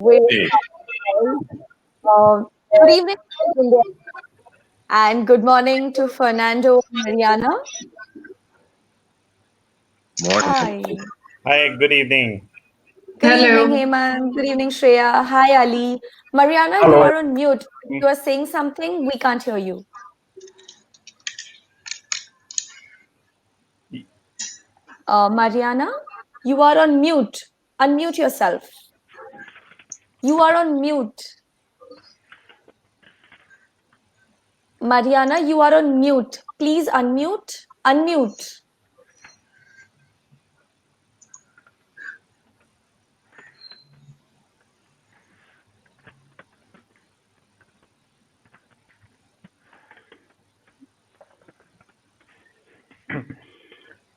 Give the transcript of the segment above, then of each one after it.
Very good evening, India, and good morning to Fernando and Mariana. Morning. Hi. Hi, good evening. Good evening, Hello. Heyman. Good evening, Shreya. Hi, Ali. Mariana, you Hello. are on mute. You are saying something. We can't hear you. Mariana, you are on mute. Unmute yourself. You are on mute. Mariana, you are on mute. Please unmute. Unmute.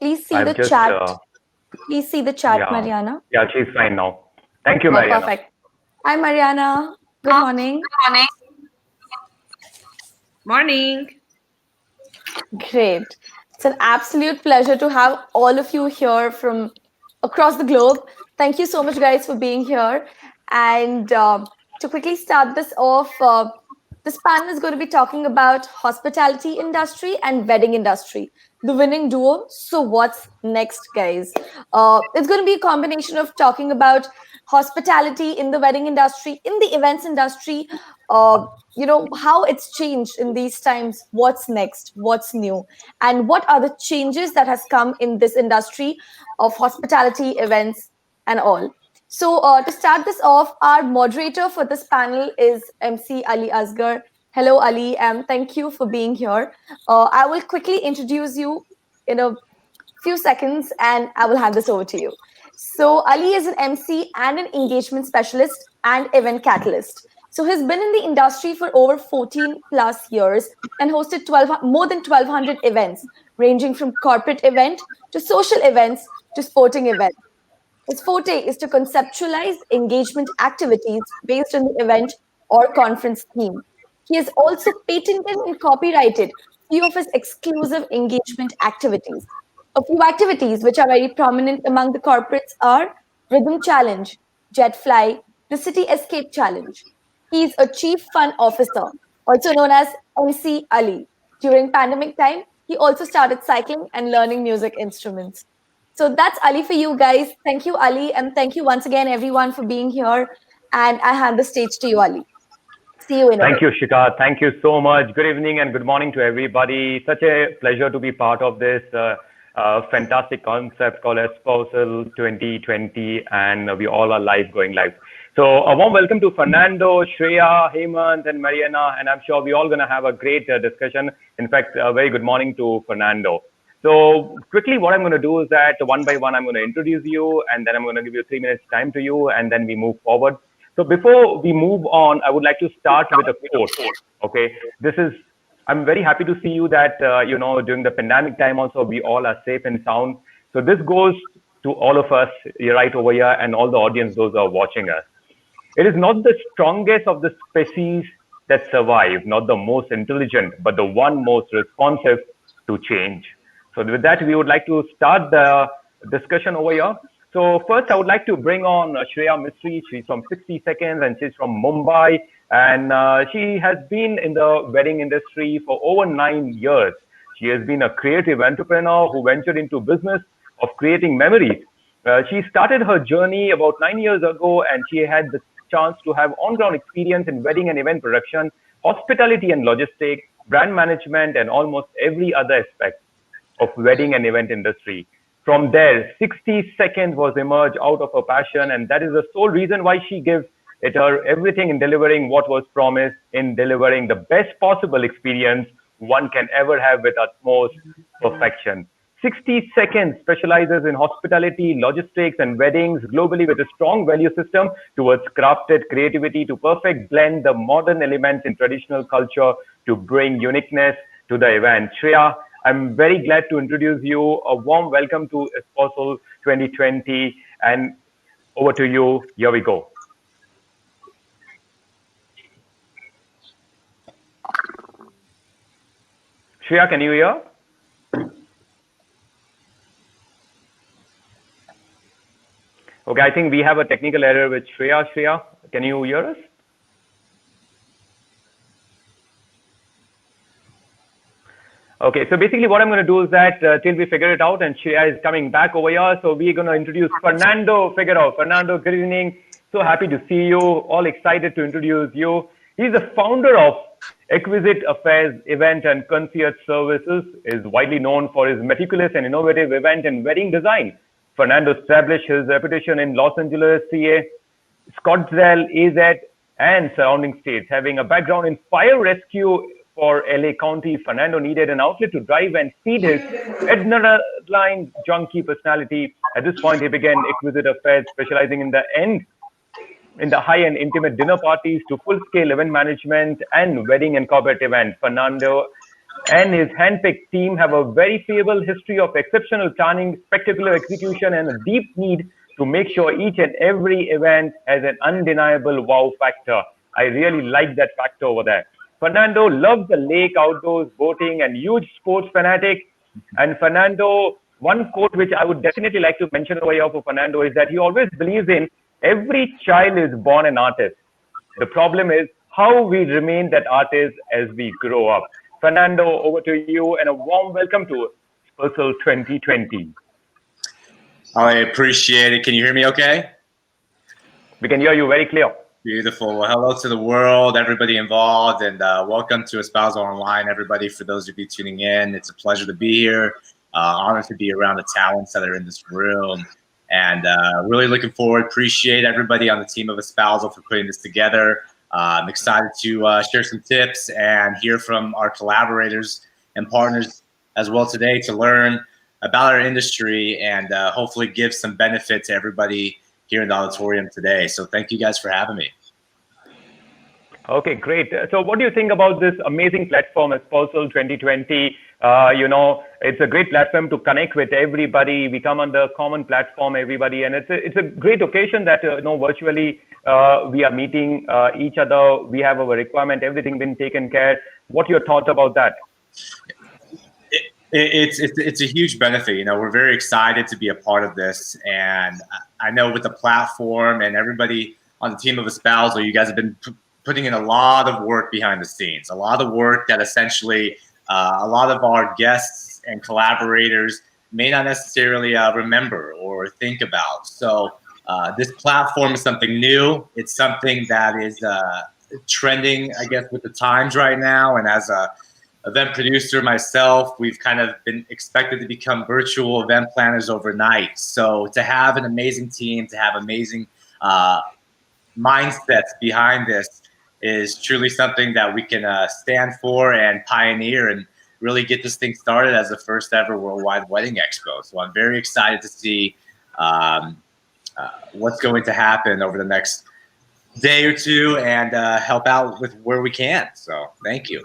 Please see the I've just, chat. Please see the chat, yeah, Mariana. yeah, she's fine now. Thank you, Oh, Mariana. perfect. Hi, Mariana. Good morning. Morning. Great. It's an absolute pleasure to have all of you here from across the globe. Thank you so much, guys, for being here. And to quickly start this off, this panel is going to be talking about hospitality industry and wedding industry, the winning duo. So what's next, guys? It's going to be a combination of talking about hospitality in the wedding industry, in the events industry, how it's changed in these times, what's next, what's new, and what are the changes that has come in this industry of hospitality events and all. So to start this off, our moderator for this panel is MC Ali Asgar. Hello, Ali, and thank you for being here. I will quickly introduce you in a few seconds and I will hand this over to you. So, Ali is an MC and an engagement specialist and event catalyst. So, he's been in the industry for over 14 plus years and hosted more than 1,200 events, ranging from corporate event to social events to sporting events. His forte is to conceptualize engagement activities based on the event or conference theme. He has also patented and copyrighted few of his exclusive engagement activities. A few activities which are very prominent among the corporates are Rhythm Challenge, Jetfly, the City Escape Challenge. He is a Chief Fun Officer, also known as MC Ali. During pandemic time, he also started cycling and learning music instruments. So that's Ali for you guys. Thank you, Ali. And thank you once again, everyone, for being here. And I hand the stage to you, Ali. See you in a Thank bit. you, Shika. Thank you so much. Good evening and good morning to everybody. Such a pleasure to be part of this fantastic concept called Espousal 2020, and we all are live, going live. So a warm welcome to Fernando, Shreya, Hemant, and Mariana, and I'm sure we're all going to have a great discussion. In fact, a very good morning to Fernando. So quickly, what I'm going to do is that one by one, I'm going to introduce you, and then I'm going to give you 3 minutes time to you, and then we move forward. So before we move on, I would like to start with a quote. Okay, this is. I'm very happy to see you that during the pandemic time also we all are safe and sound. So this goes to all of us right over here and all the audience, those who are watching us. It is not the strongest of the species that survive, not the most intelligent, but the one most responsive to change. So with that, we would like to start the discussion over here. So first, I would like to bring on Shreya Mistry. She's from 60 Seconds and she's from Mumbai. And she has been in the wedding industry for over 9 years. She has been a creative entrepreneur who ventured into business of creating memories. She started her journey about 9 years ago, and she had the chance to have on-ground experience in wedding and event production, hospitality and logistics, brand management, and almost every other aspect of wedding and event industry. From there, 60 seconds was emerged out of her passion, and that is the sole reason why she gives it her everything in delivering what was promised, in delivering the best possible experience one can ever have with utmost perfection. 60 Seconds specializes in hospitality, logistics, and weddings globally with a strong value system towards crafted creativity to perfect blend the modern elements in traditional culture to bring uniqueness to the event. Shreya, I'm very glad to introduce you. A warm welcome to Espousal 2020, and over to you. Here we go. Shreya, can you hear? Okay, I think we have a technical error with Shreya. Shreya, Can you hear us? Okay, so basically what I'm going to do is that till we figure it out, and Shreya is coming back over here, so we're going to introduce Fernando Figueroa. Fernando, good evening. So happy to see you. All excited to introduce you. He's the founder of Exquisite Affairs Event and Concierge Services. Is widely known for his meticulous and innovative event and wedding design. Fernando established his reputation in Los Angeles, CA, Scottsdale, AZ, and surrounding states. Having a background in fire rescue for LA County, Fernando needed an outlet to drive and feed his adrenaline junkie personality. At this point, he began Exquisite Affairs, specializing in the high-end intimate dinner parties to full-scale event management and wedding and corporate events. Fernando and his handpicked team have a very favorable history of exceptional planning, spectacular execution, and a deep need to make sure each and every event has an undeniable wow factor. I really like that factor over there. Fernando loves the lake, outdoors, boating, and huge sports fanatic. And Fernando, one quote which I would definitely like to mention over here for Fernando is that he always believes in every child is born an artist. The problem is how we remain that artist as we grow up. Fernando, over to you, and a warm welcome to Spursel 2020. I appreciate it. Can you hear me okay? We can hear you very clear. Beautiful. Well, hello to the world, everybody involved, and welcome to Espousal Online, everybody. For those of you tuning in, it's a pleasure to be here. Honored to be around the talents that are in this room, and really looking forward. Appreciate everybody on the team of Espousal for putting this together. I'm excited to share some tips and hear from our collaborators and partners as well today to learn about our industry and hopefully give some benefit to everybody here in the auditorium today. So thank you guys for having me. Okay, great. So what do you think about this amazing platform, Espousal 2020? It's a great platform to connect with everybody. We come on the common platform, everybody, and it's a great occasion that, virtually we are meeting each other. We have our requirement, everything been taken care. What are your thoughts about that? It's a huge benefit. We're very excited to be a part of this. And I know with the platform and everybody on the team of Espousal, you guys have been putting in a lot of work behind the scenes, a lot of work that essentially a lot of our guests and collaborators may not necessarily remember or think about. So this platform is something new. It's something that is trending, I guess, with the times right now. And as a event producer myself, we've kind of been expected to become virtual event planners overnight. So to have an amazing team, to have amazing mindsets behind this is truly something that we can stand for and pioneer and really get this thing started as the first ever worldwide wedding expo. So I'm very excited to see what's going to happen over the next day or two and help out with where we can. So thank you.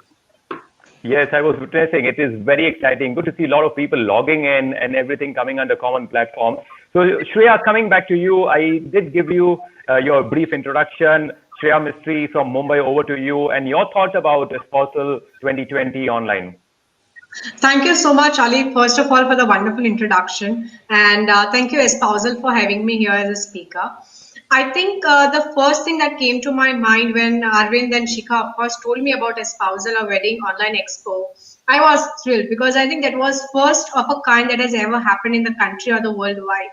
Yes, I was witnessing. It is very exciting. Good to see a lot of people logging in and everything coming under common platform. So Shreya, coming back to you, I did give you your brief introduction. Shreya Mistry from Mumbai, over to you and your thoughts about Espousal 2020 online. Thank you so much, Ali, first of all, for the wonderful introduction. And thank you, Espousal, for having me here as a speaker. I think the first thing that came to my mind when Arvind and Shikha, of course, told me about Espousal, a wedding online expo, I was thrilled because I think that was first of a kind that has ever happened in the country or the worldwide.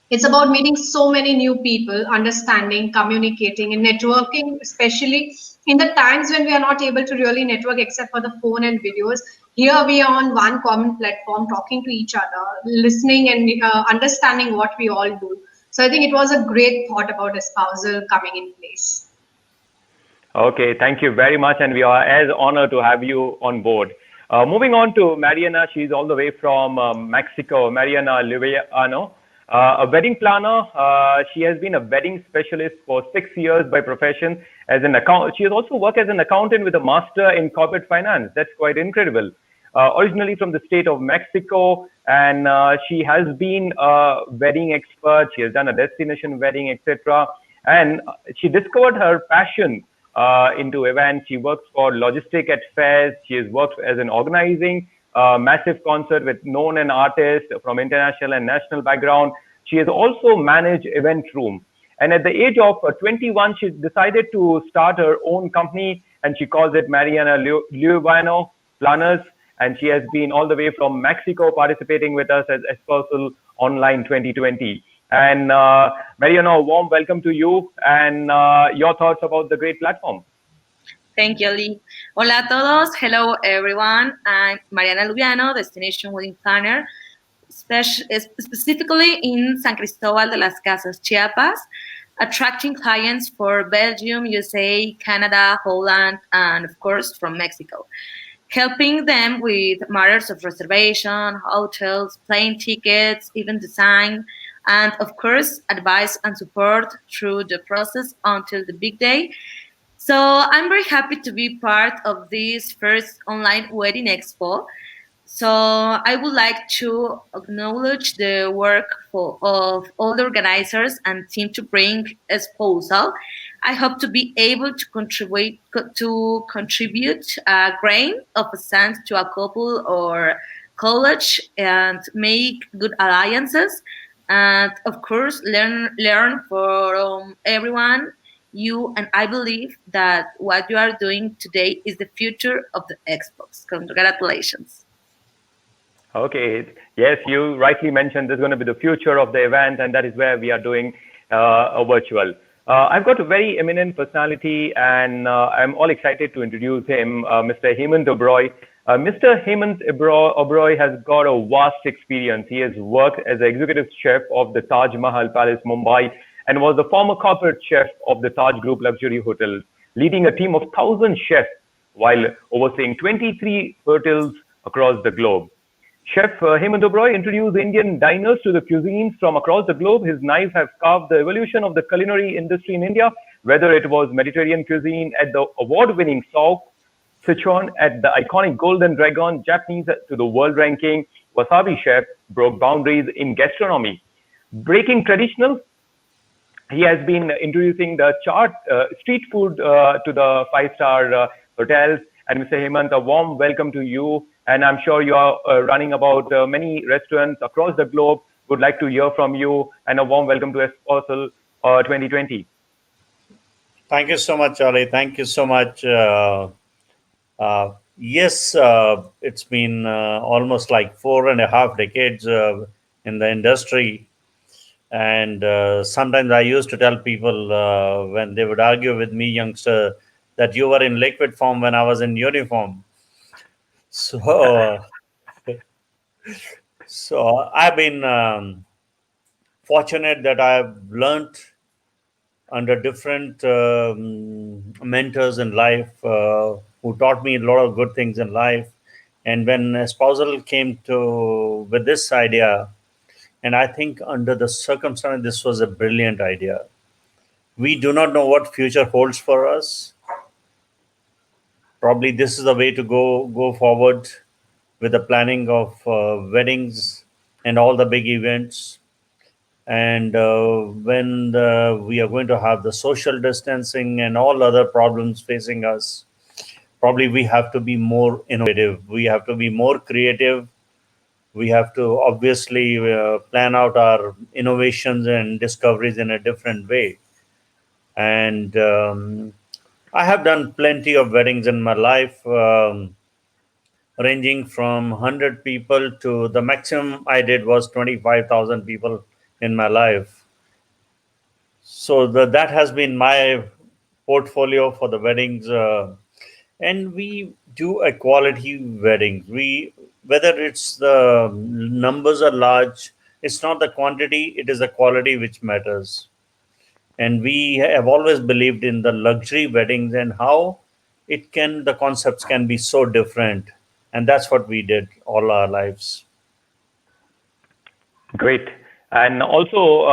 It's about meeting so many new people, understanding, communicating, and networking, especially in the times when we are not able to really network except for the phone and videos. Here we are on one common platform, talking to each other, listening and understanding what we all do. So I think it was a great thought about Espousal coming in place. Okay, thank you very much. And we are as honored to have you on board. Moving on to Mariana, she's all the way from Mexico. Mariana Liviano, a wedding planner. She has been a wedding specialist for 6 years by profession. She has also worked as an accountant with a master in corporate finance. That's quite incredible. Originally from the state of Mexico, and she has been a wedding expert. She has done a destination wedding, etc. And she discovered her passion into events. She works for logistic at fairs. She has worked as an organizing massive concert with known artists from international and national background. She has also managed event room. And at the age of 21, she decided to start her own company, and she calls it Mariana Lubiano Planners. And she has been all the way from Mexico participating with us as Espousal Online 2020. And Mariana, a warm welcome to you and your thoughts about the great platform. Thank you, Lee. Hola a todos. Hello, everyone. I'm Mariana Lubiano, Destination Wedding Planner, specifically in San Cristobal de las Casas, Chiapas, attracting clients for Belgium, USA, Canada, Holland, and of course from Mexico, helping them with matters of reservation, hotels, plane tickets, event design, and of course advice and support through the process until the big day. So I'm very happy to be part of this first online wedding expo. So I would like to acknowledge the work of all the organizers and team to bring Espousal. I hope to be able to contribute a grain of sand to a couple or college and make good alliances, and of course learn from everyone. You and I believe that what you are doing today is the future of the Xbox. Congratulations. Okay. Yes, you rightly mentioned this is going to be the future of the event, and that is where we are doing a virtual. I've got a very eminent personality, and I'm all excited to introduce him, Mr. Hemant Oberoi. Mr. Hemant Oberoi has got a vast experience. He has worked as the executive chef of the Taj Mahal Palace, Mumbai, and was the former corporate chef of the Taj Group Luxury Hotels, leading a team of 1,000 chefs while overseeing 23 hotels across the globe. Chef Hemant Oberoi introduced Indian diners to the cuisines from across the globe. His knives have carved the evolution of the culinary industry in India, whether it was Mediterranean cuisine at the award-winning South, Sichuan at the iconic Golden Dragon, Japanese to the world-ranking Wasabi Chef, broke boundaries in gastronomy. Breaking traditional, he has been introducing the street food to the five-star hotels. And Mr. Hemant, a warm welcome to you. And I'm sure you are running about many restaurants across the globe. Would like to hear from you. And a warm welcome to Espousal 2020. Thank you so much, Ali. Thank you so much. Yes, it's been almost like 4.5 decades in the industry. And sometimes I used to tell people when they would argue with me, youngster, that you were in liquid form when I was in uniform. So, so I've been fortunate that I've learned under different mentors in life who taught me a lot of good things in life. And when Espousal came to with this idea, and I think under the circumstance, this was a brilliant idea. We do not know what future holds for us. Probably this is the way to go forward with the planning of weddings and all the big events. And when we are going to have the social distancing and all other problems facing us, probably we have to be more innovative. We have to be more creative. We have to obviously plan out our innovations and discoveries in a different way. And I have done plenty of weddings in my life, ranging from 100 people to the maximum I did was 25,000 people in my life. So that has been my portfolio for the weddings. And we do a quality wedding. Whether it's the numbers are large, it's not the quantity, it is the quality which matters. And we have always believed in the luxury weddings and how the concepts can be so different. And that's what we did all our lives. Great. And also,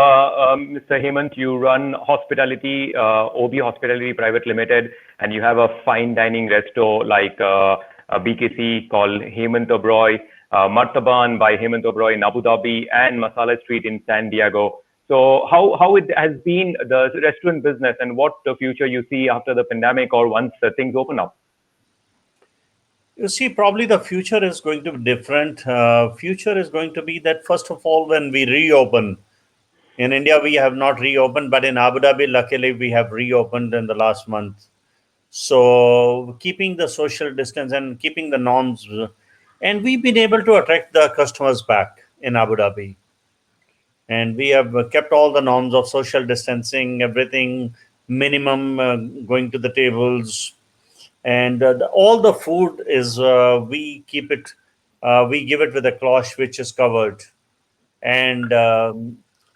Mr. Hemant, you run hospitality, OB Hospitality Private Limited, and you have a fine dining resto like BKC called Hemant Oberoi, Martaban by Hemant Oberoi in Abu Dhabi, and Masala Street in San Diego. So how it has been the restaurant business, and what the future you see after the pandemic or once things open up? You see, probably the future is going to be different. Future is going to be that, first of all, when we reopen, In India, we have not reopened, but in Abu Dhabi, luckily, we have reopened in the last month. So keeping the social distance and keeping the norms, and we've been able to attract the customers back in Abu Dhabi. And we have kept all the norms of social distancing, everything minimum, going to the tables, and all the food is we keep it, we give it with a cloth which is covered, and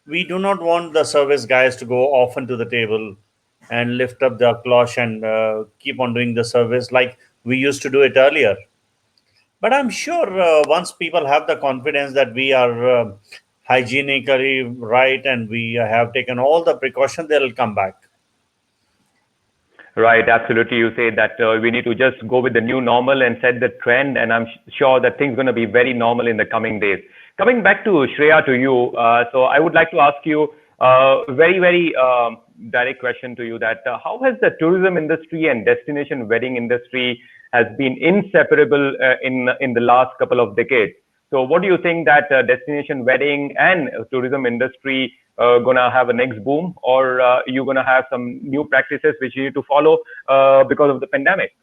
we do not want the service guys to go often to the table and lift up the cloth and keep on doing the service like we used to do it earlier. But I'm sure once people have the confidence that we are hygienically right and we have taken all the precautions, they'll come back. Right, absolutely. You say that we need to just go with the new normal and set the trend, and I'm sure that things going to be very normal in the coming days. Coming back to Shreya, to you, so I would like to ask you a very direct question to you, that how has the tourism industry and destination wedding industry has been inseparable in the last couple of decades? So what do you think that destination wedding and tourism industry gonna have a next boom, or you gonna have some new practices which you need to follow because of the pandemic?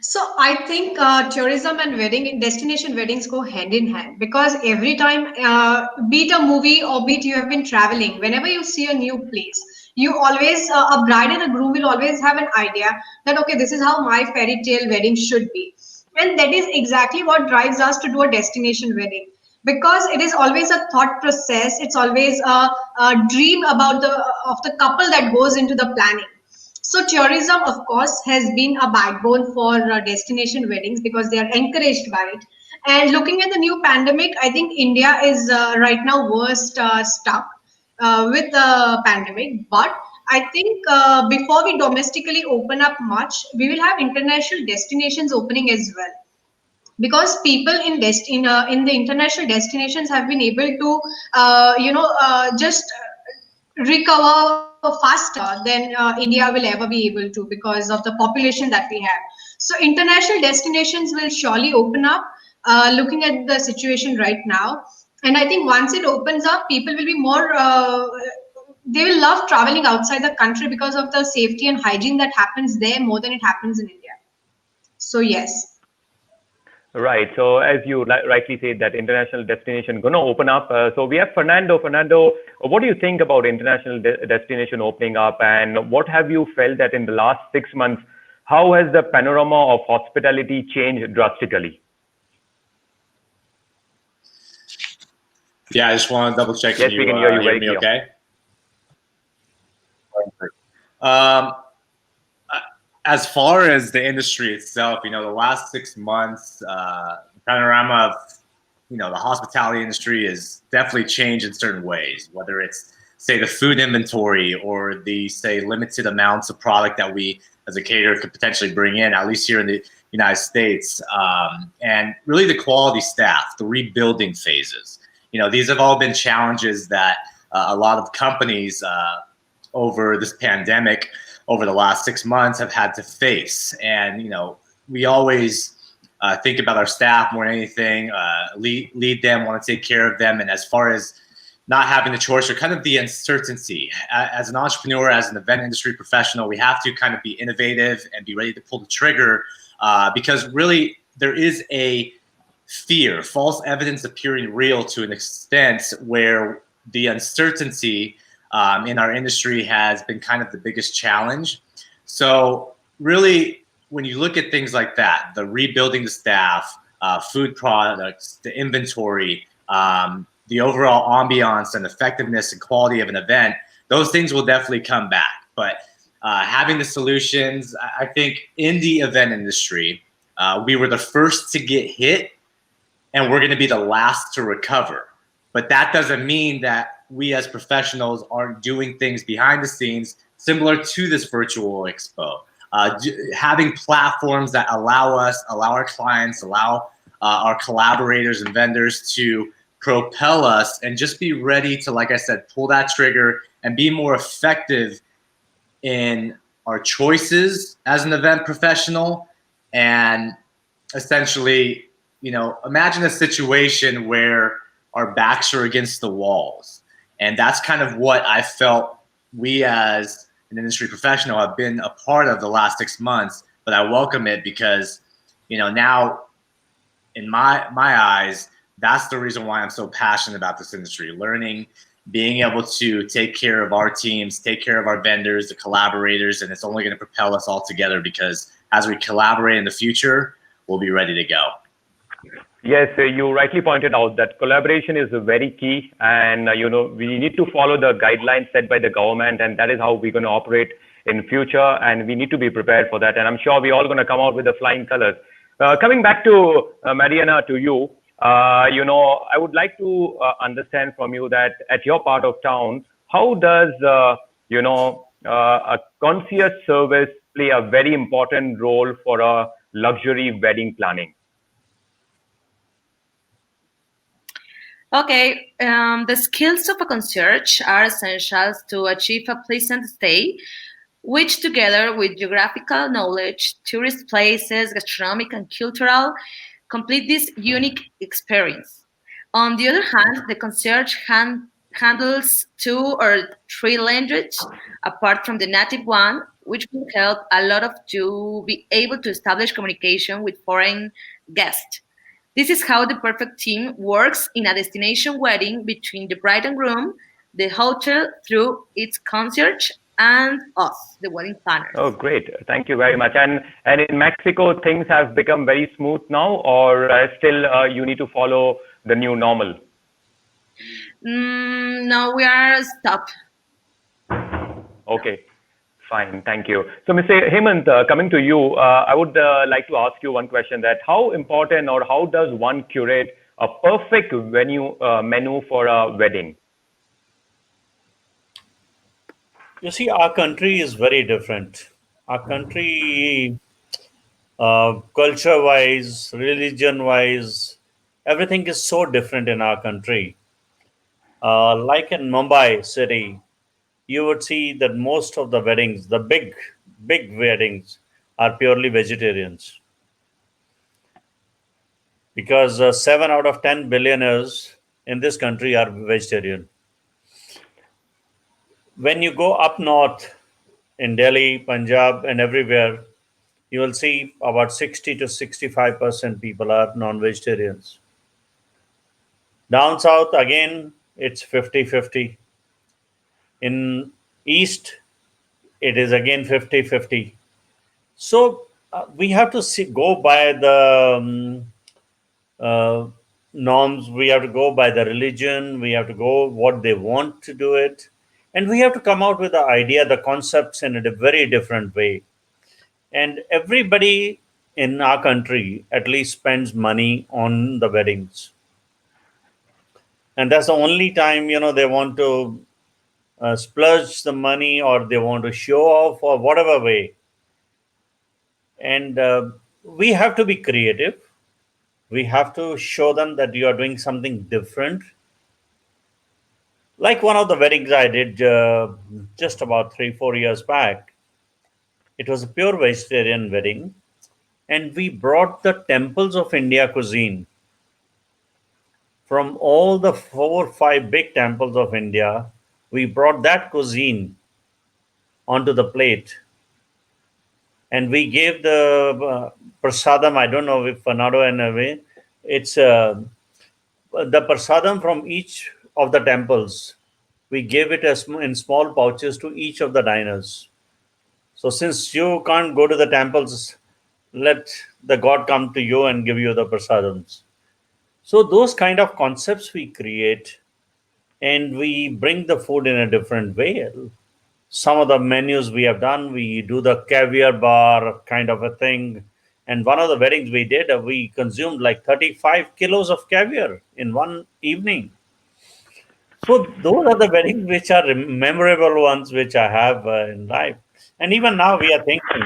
So I think tourism and wedding destination weddings go hand in hand, because every time, be it a movie or be it you have been traveling, whenever you see a new place, you always a bride and a groom will always have an idea that okay, this is how my fairy tale wedding should be, and that is exactly what drives us to do a destination wedding, because it is always a thought process. It's always a dream about the of the couple that goes into the planning. So tourism, of course, has been a backbone for destination weddings because they are encouraged by it. And looking at the new pandemic, I think India is right now worst stuck with the pandemic. But I think before we domestically open up much, we will have international destinations opening as well, because people in the international destinations have been able to just recover faster than India will ever be able to, because of the population that we have. So international destinations will surely open up, looking at the situation right now. And I think once it opens up, people will be more, they will love traveling outside the country because of the safety and hygiene that happens there more than it happens in India. So yes. Right. So as you rightly said, that international destination gonna open up. So we have Fernando. Fernando, what do you think about international destination opening up, and what have you felt that in the last 6 months, how has the panorama of hospitality changed drastically? Yeah, I just want to double check. Yes, we can hear you very clear. Okay. Um, as far as the industry itself, the last 6 months, the panorama of, the hospitality industry is definitely changed in certain ways, whether it's, say, the food inventory or the, say, limited amounts of product that we as a caterer could potentially bring in, at least here in the United States, and really the quality staff, the rebuilding phases. These have all been challenges that a lot of companies over this pandemic, over the last 6 months, have had to face. And, we always think about our staff more than anything, lead them, want to take care of them. And as far as not having the choice or kind of the uncertainty, as an entrepreneur, as an event industry professional, we have to kind of be innovative and be ready to pull the trigger, because really there is a fear, false evidence appearing real to an extent, where the uncertainty in our industry has been kind of the biggest challenge. So really, when you look at things like that, the rebuilding the staff, food products, the inventory, the overall ambiance and effectiveness and quality of an event, those things will definitely come back. But having the solutions, I think in the event industry, we were the first to get hit, and we're going to be the last to recover. But that doesn't mean that we as professionals aren't doing things behind the scenes similar to this virtual expo. Having platforms that allow us, allow our clients, allow our collaborators and vendors to propel us and just be ready to, like I said, pull that trigger and be more effective in our choices as an event professional. And essentially, imagine a situation where our backs are against the walls. And that's kind of what I felt we as an industry professional have been a part of the last 6 months, but I welcome it because, now in my eyes, that's the reason why I'm so passionate about this industry, learning, being able to take care of our teams, take care of our vendors, the collaborators, and it's only going to propel us all together because as we collaborate in the future, we'll be ready to go. Yes, you rightly pointed out that collaboration is very key, and we need to follow the guidelines set by the government, and that is how we're going to operate in future, and we need to be prepared for that. And I'm sure we're all going to come out with the flying colors. Coming back to Mariana, to you, I would like to understand from you that at your part of town, how does a concierge service play a very important role for a luxury wedding planning? Okay, the skills of a concierge are essential to achieve a pleasant stay, which together with geographical knowledge, tourist places, gastronomic and cultural, complete this unique experience. On the other hand, the concierge handles 2 or 3 languages apart from the native one, which will help a lot of to be able to establish communication with foreign guests. This is how the perfect team works in a destination wedding between the bride and groom, the hotel through its concierge, and us, the wedding planners. Oh, great. Thank you very much. And in Mexico, things have become very smooth now, or still you need to follow the new normal? No, we are stopped. Okay, fine. Thank you. So, Mr. Hemant, coming to you, I would like to ask you one question: that how important or how does one curate a perfect menu for a wedding? You see, our country is very different. Our country, culture wise, religion wise, everything is so different in our country. Like in Mumbai city, you would see that most of the weddings, the big weddings, are purely vegetarians. Because 7 out of 10 billionaires in this country are vegetarian. When you go up north in Delhi, Punjab, and everywhere, you will see about 60 to 65% people are non-vegetarians. Down south, again, it's 50-50. In east, it is again 50-50. So we have to go by the norms. We have to go by the religion. We have to go what they want to do it. And we have to come out with the idea, the concepts in a very different way. And everybody in our country at least spends money on the weddings. And that's the only time, they want to splurge the money or they want to show off or whatever way. And we have to be creative. We have to show them that you are doing something different. Like one of the weddings I did just about 3-4 years back. It was a pure vegetarian wedding. And we brought the temples of India cuisine from all the 4 or 5 big temples of India. We brought that cuisine onto the plate. And we gave the prasadam, I don't know if Fernando and away, it's the prasadam from each of the temples. We gave it in small pouches to each of the diners. So since you can't go to the temples, let the God come to you and give you the prasadams. So those kind of concepts we create, and we bring the food in a different way. Some of the menus we have done, we do the caviar bar kind of a thing. And one of the weddings we did, we consumed like 35 kilos of caviar in one evening. So those are the weddings which are memorable ones which I have in life. And even now we are thinking,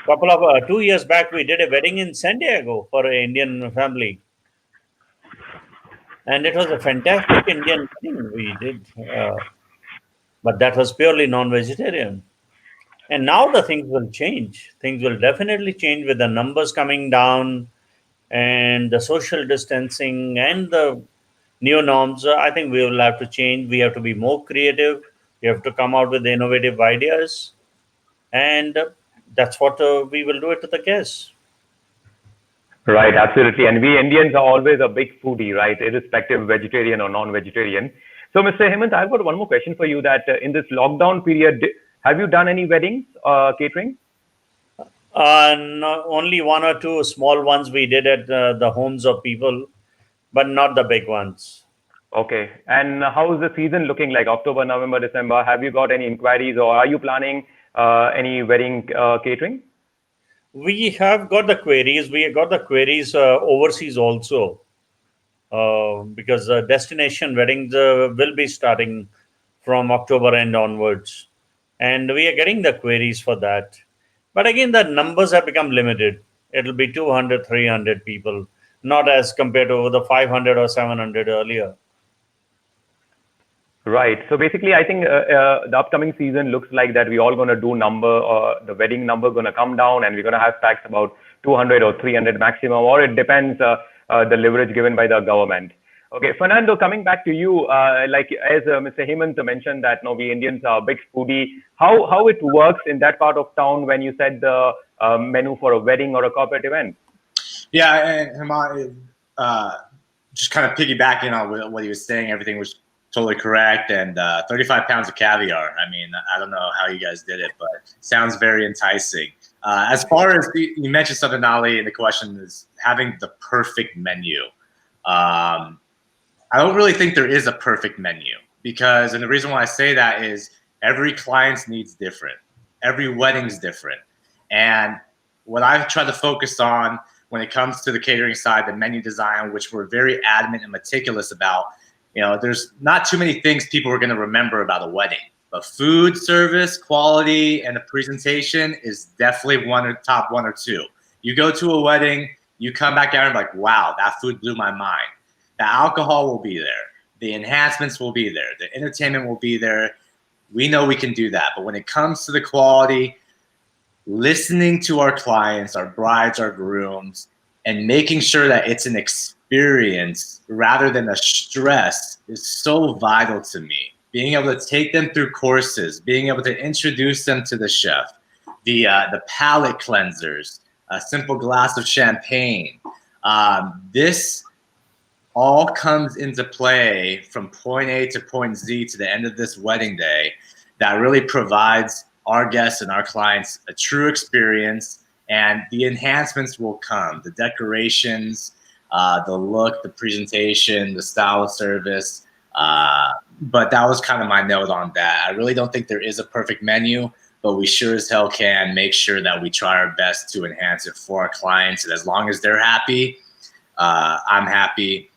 couple of 2 years back, we did a wedding in San Diego for an Indian family. And it was a fantastic Indian wedding we did. But that was purely non-vegetarian. And now the things will change. Things will definitely change with the numbers coming down and the social distancing and the new norms. I think we will have to change. We have to be more creative. We have to come out with innovative ideas, and that's what we will do it to the guests. Right, absolutely. And we Indians are always a big foodie, right? Irrespective vegetarian or non-vegetarian. So, Mr. Hemant, I've got one more question for you that in this lockdown period, have you done any weddings catering? No, only one or two small ones we did at the homes of people, but not the big ones. Okay. And how is the season looking like? October, November, December? Have you got any inquiries or are you planning any wedding catering? We have got the queries. We got the queries overseas also, because destination weddings will be starting from October end onwards, and we are getting the queries for that. But again, the numbers have become limited. It'll be 200, 300 people, not as compared to the 500 or 700 earlier. Right. So basically, I think the upcoming season looks like that we all going to do the wedding number going to come down and we're going to have packs about 200 or 300 maximum, or it depends the leverage given by the government. Okay, Fernando, coming back to you, like as Mr. Hemant mentioned that no, we Indians are a big foodie. How it works in that part of town when you set the menu for a wedding or a corporate event? Yeah, and Hemant, just kind of piggybacking on what he was saying, everything was totally correct. And 35 pounds of caviar. I mean, I don't know how you guys did it, but it sounds very enticing. As far as you mentioned something, Ali, and the question is having the perfect menu. I don't really think there is a perfect menu because, and the reason why I say that is every client's needs different. Every wedding's different. And what I try to focus on when it comes to the catering side, the menu design, which we're very adamant and meticulous about, there's not too many things people are going to remember about a wedding, but food, service, quality, and the presentation is definitely top one or two. You go to a wedding, you come back out and be like, wow, that food blew my mind. The alcohol will be there. The enhancements will be there. The entertainment will be there. We know we can do that. But when it comes to the quality, listening to our clients, our brides, our grooms, and making sure that it's an experience rather than a stress is so vital to me. Being able to take them through courses, being able to introduce them to the chef, the palate cleansers, a simple glass of champagne. This all comes into play from point A to point Z to the end of this wedding day that really provides our guests and our clients a true experience, and the enhancements will come. The decorations, the look, the presentation, the style of service. But that was kind of my note on that. I really don't think there is a perfect menu, but we sure as hell can make sure that we try our best to enhance it for our clients. And as long as they're happy, I'm happy.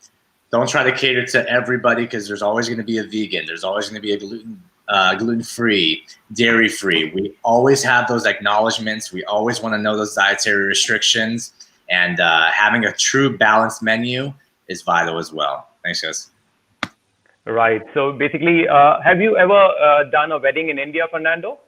Don't try to cater to everybody because there's always going to be a vegan. There's always going to be a gluten-free, dairy-free. We always have those acknowledgments. We always want to know those dietary restrictions. And having a true balanced menu is vital as well. Thanks, guys. Right. So basically, have you ever done a wedding in India, Fernando?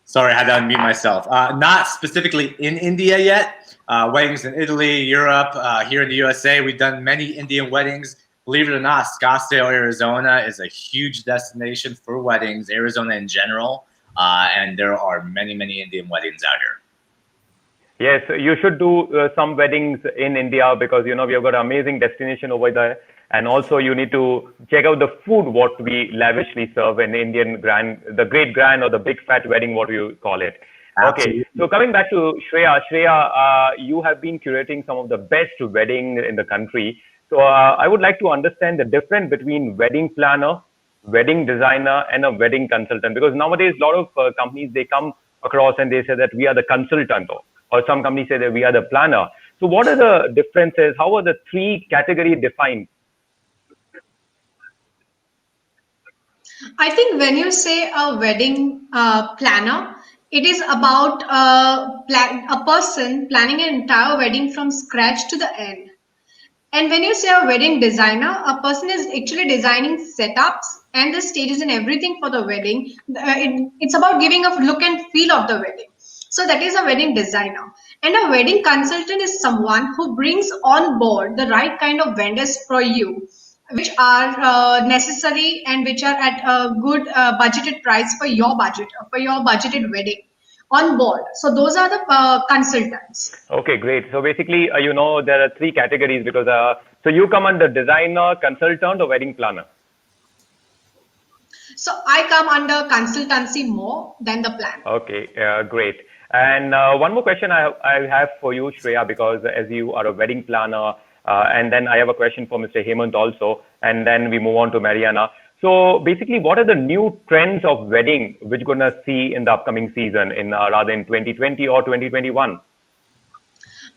Sorry, I had to unmute myself. Not specifically in India yet. Weddings in Italy, Europe, here in the USA. We've done many Indian weddings. Believe it or not, Scottsdale, Arizona is a huge destination for weddings, Arizona in general. And there are many, many Indian weddings out here. Yes, you should do some weddings in India because, we have got an amazing destination over there. And also you need to check out the food, what we lavishly serve in Indian the great grand or the big fat wedding, what you call it. Absolutely. Okay, so coming back to Shreya. Shreya, you have been curating some of the best weddings in the country. So I would like to understand the difference between wedding planner, wedding designer, and a wedding consultant. Because nowadays, a lot of companies, they come across and they say that we are the consultant, or some companies say that we are the planner. So what are the differences? How are the three categories defined? I think when you say a wedding planner, it is about a person planning an entire wedding from scratch to the end. And when you say a wedding designer, a person is actually designing setups and the stages and everything for the wedding. It's about giving a look and feel of the wedding. So that is a wedding designer. And a wedding consultant is someone who brings on board the right kind of vendors for you, which are necessary and which are at a good budgeted price for your budget, for your budgeted wedding on board. So those are the consultants. Okay, great. So basically, there are three categories because so you come under designer, consultant, or wedding planner. So I come under consultancy more than the plan. Okay, great. And one more question I have for you, Shreya, because as you are a wedding planner, and then I have a question for Mr. Hemant also, and then we move on to Mariana. So basically, what are the new trends of wedding which we're gonna see in the upcoming season, in rather in 2020 or 2021?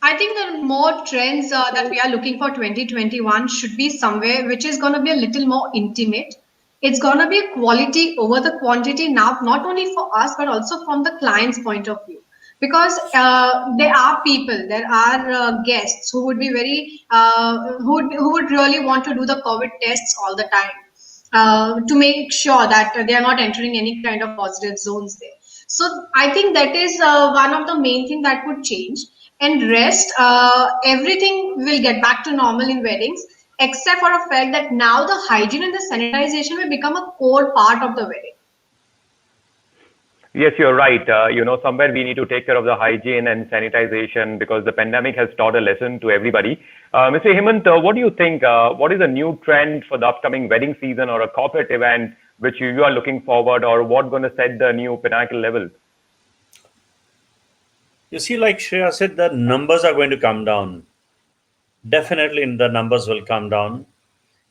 I think the more trends that we are looking for 2021 should be somewhere which is going to be a little more intimate. It's going to be quality over the quantity now, not only for us, but also from the client's point of view. Because there are people, there are guests who would be very, who would really want to do the COVID tests all the time to make sure that they are not entering any kind of positive zones there. So I think that is one of the main thing that would change. And rest, everything will get back to normal in weddings, except for a fact that now the hygiene and the sanitization will become a core part of the wedding. Yes, you're right. Somewhere we need to take care of the hygiene and sanitization because the pandemic has taught a lesson to everybody. Mr. Hemant, what do you think? What is a new trend for the upcoming wedding season or a corporate event which you are looking forward, or what's going to set the new pinnacle level? You see, like Shreya said, the numbers are going to come down. Definitely, the numbers will come down.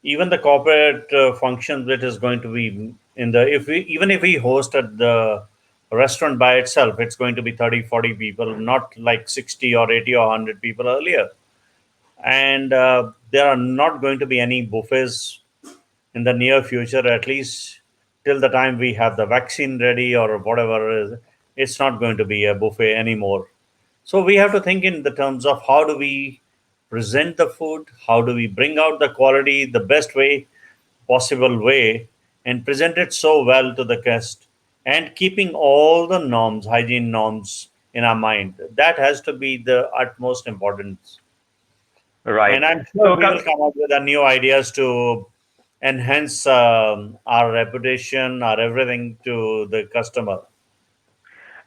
Even the corporate functions that is going to be in the, even if we host at the restaurant by itself, it's going to be 30, 40 people, not like 60 or 80 or 100 people earlier. And there are not going to be any buffets in the near future, at least till the time we have the vaccine ready or whatever. It's not going to be a buffet anymore. So we have to think in the terms of how do we present the food, how do we bring out the quality the best way possible way, and present it so well to the guest, and keeping all the norms, hygiene norms in our mind. That has to be the utmost importance. Right. And I'm sure we will come up with new ideas to enhance our reputation, our everything to the customer.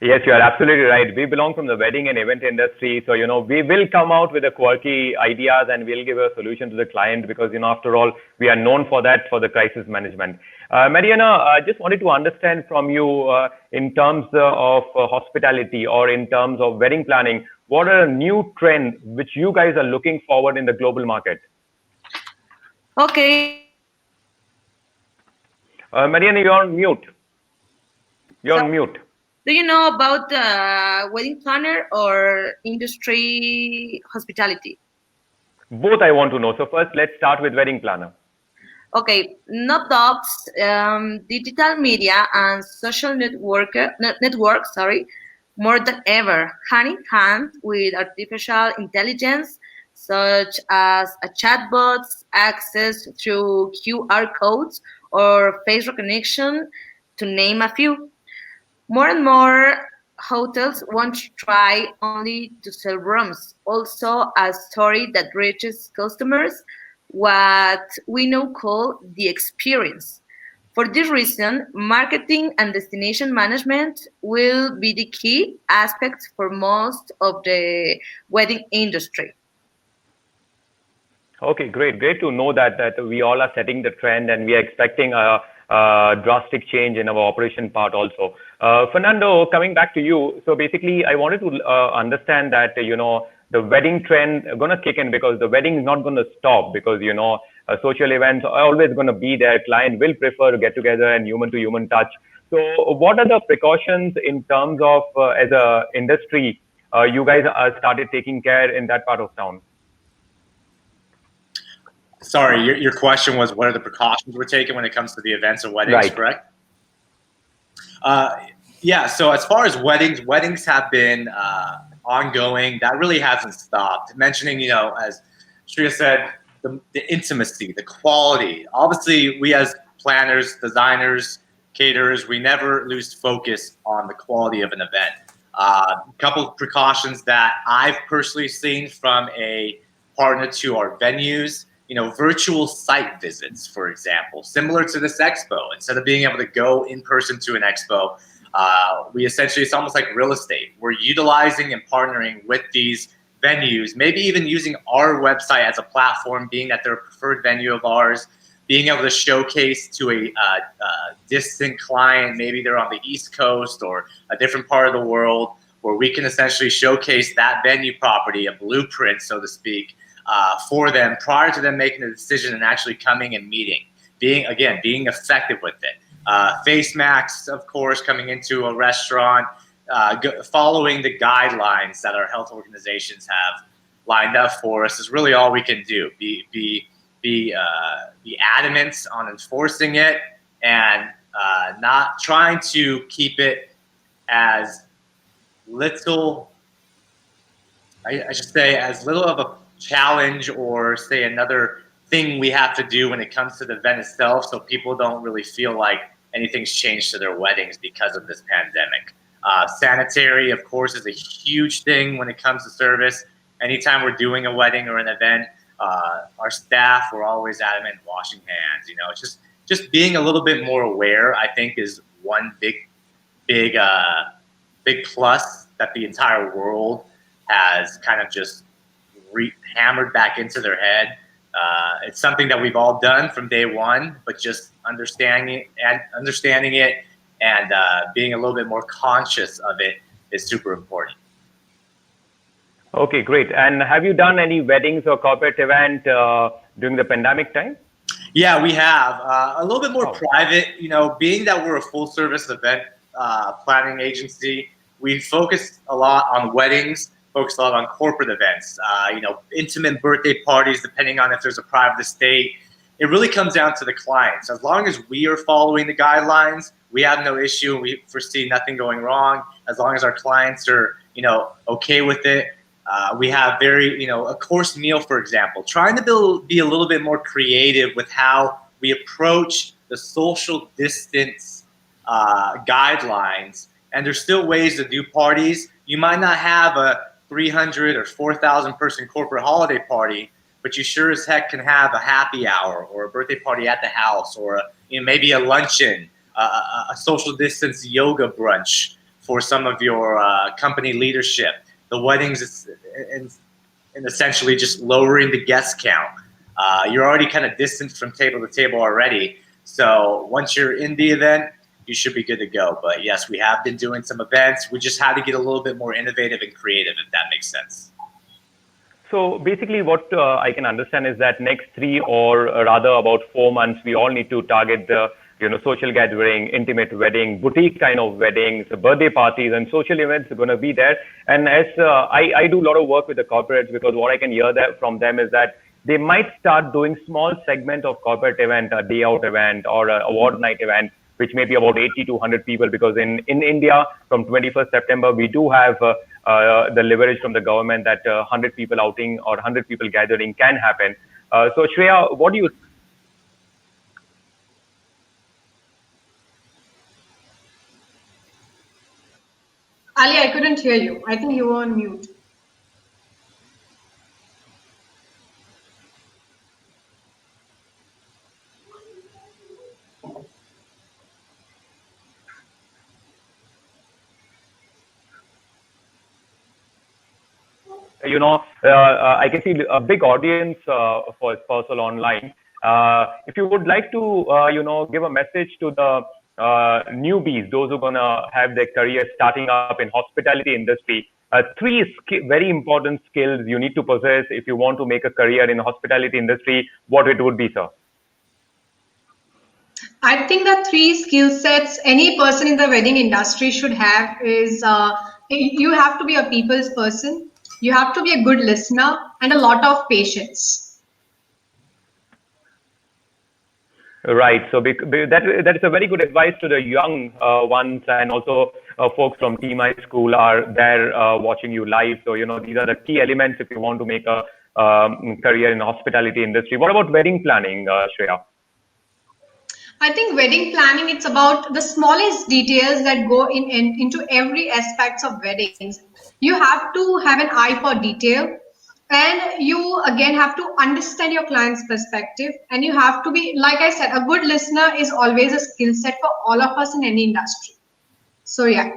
Yes, you are absolutely right. We belong from the wedding and event industry. So, we will come out with the quirky ideas and we'll give a solution to the client because, after all, we are known for that, for the crisis management. Mariana, I just wanted to understand from you in terms of hospitality or in terms of wedding planning, what are new trends which you guys are looking forward in the global market? Okay. Mariana, you're on mute. You're on mute. Do you know about wedding planner or industry hospitality? Both I want to know. So first, let's start with wedding planner. Okay, no doubts, digital media and social networks, more than ever, hand in hand with artificial intelligence, such as a chatbots, access through QR codes or face recognition, to name a few. More and more hotels want to try only to sell rooms, also a story that reaches customers, what we now call the experience. For this reason, marketing and destination management will be the key aspects for most of the wedding industry. Okay, great. Great to know that we all are setting the trend and we are expecting a drastic change in our operation part also. Fernando, coming back to you. So basically, I wanted to understand that, the wedding trend going to kick in because the wedding is not going to stop because, social events are always going to be there. Client will prefer to get together and human to human touch. So what are the precautions in terms of as a industry, you guys started taking care in that part of town? Sorry, your question was what are the precautions we're taking when it comes to the events and weddings, right? Correct? Yeah, so as far as weddings have been ongoing. That really hasn't stopped. Mentioning, as Shreya said, the intimacy, the quality. Obviously, we as planners, designers, caterers, we never lose focus on the quality of an event. A couple of precautions that I've personally seen from a partner to our venues, virtual site visits, for example, similar to this expo. Instead of being able to go in person to an expo, it's almost like real estate. We're utilizing and partnering with these venues, maybe even using our website as a platform, being that they're a preferred venue of ours, being able to showcase to a distant client, maybe they're on the East Coast or a different part of the world, where we can essentially showcase that venue property, a blueprint, so to speak, for them prior to them making a decision and actually coming and meeting, being effective with it. Face masks, of course, coming into a restaurant, following the guidelines that our health organizations have lined up for us is really all we can do. Be adamant on enforcing it and not trying to keep it as little, I should say, as little of a challenge or say another thing we have to do when it comes to the event itself, so people don't really feel like anything's changed to their weddings because of this pandemic. Sanitary, of course, is a huge thing when it comes to service. Anytime we're doing a wedding or an event, our staff, we're always adamant washing hands. It's just being a little bit more aware, I think, is one big plus that the entire world has kind of just hammered back into their head. It's something that we've all done from day one, but just understanding it and being a little bit more conscious of it is super important. Okay, great. And have you done any weddings or corporate event during the pandemic time? Yeah, we have. A little bit more private, being that we're a full service event planning agency, we focus a lot on weddings, focus a lot on corporate events, intimate birthday parties, depending on if there's a private estate. It really comes down to the clients. As long as we are following the guidelines, we have no issue. We foresee nothing going wrong. As long as our clients are, okay with it. We have a course meal, for example, trying to be a little bit more creative with how we approach the social distance guidelines. And there's still ways to do parties. You might not have a 300 or 4,000 person corporate holiday party, but you sure as heck can have a happy hour or a birthday party at the house, or maybe a luncheon, a social distance yoga brunch for some of your company leadership. The weddings is and essentially just lowering the guest count. You're already kind of distant from table to table already. So once you're in the event, you should be good to go. But yes, we have been doing some events. We just had to get a little bit more innovative and creative, if that makes sense. So basically what I can understand is that next 3 or rather about 4 months, we all need to target the social gathering, intimate wedding, boutique kind of weddings, birthday parties, and social events are going to be there. And as I do a lot of work with the corporates, because what I can hear from them is that they might start doing small segment of corporate event, a day out event or an award night event, which may be about 80 to 100 people, because in India from 21st September, we do have the leverage from the government that 100 people outing or 100 people gathering can happen. So Shreya, what do you Ali, I couldn't hear you. I think you were on mute. I can see a big audience for Espousal Online. If you would like to, give a message to the newbies, those who are going to have their career starting up in hospitality industry, 3 very important skills you need to possess if you want to make a career in the hospitality industry, what it would be, sir? I think the 3 skill sets any person in the wedding industry should have is you have to be a people's person, you have to be a good listener, and a lot of patience. Right. So that is a very good advice to the young ones, and also folks from Team I School are there watching you live. So, these are the key elements if you want to make a career in the hospitality industry. What about wedding planning, Shreya? I think wedding planning, it's about the smallest details that go into every aspects of weddings. You have to have an eye for detail, and you again have to understand your client's perspective, and you have to be, like I said, a good listener is always a skill set for all of us in any industry. So yeah.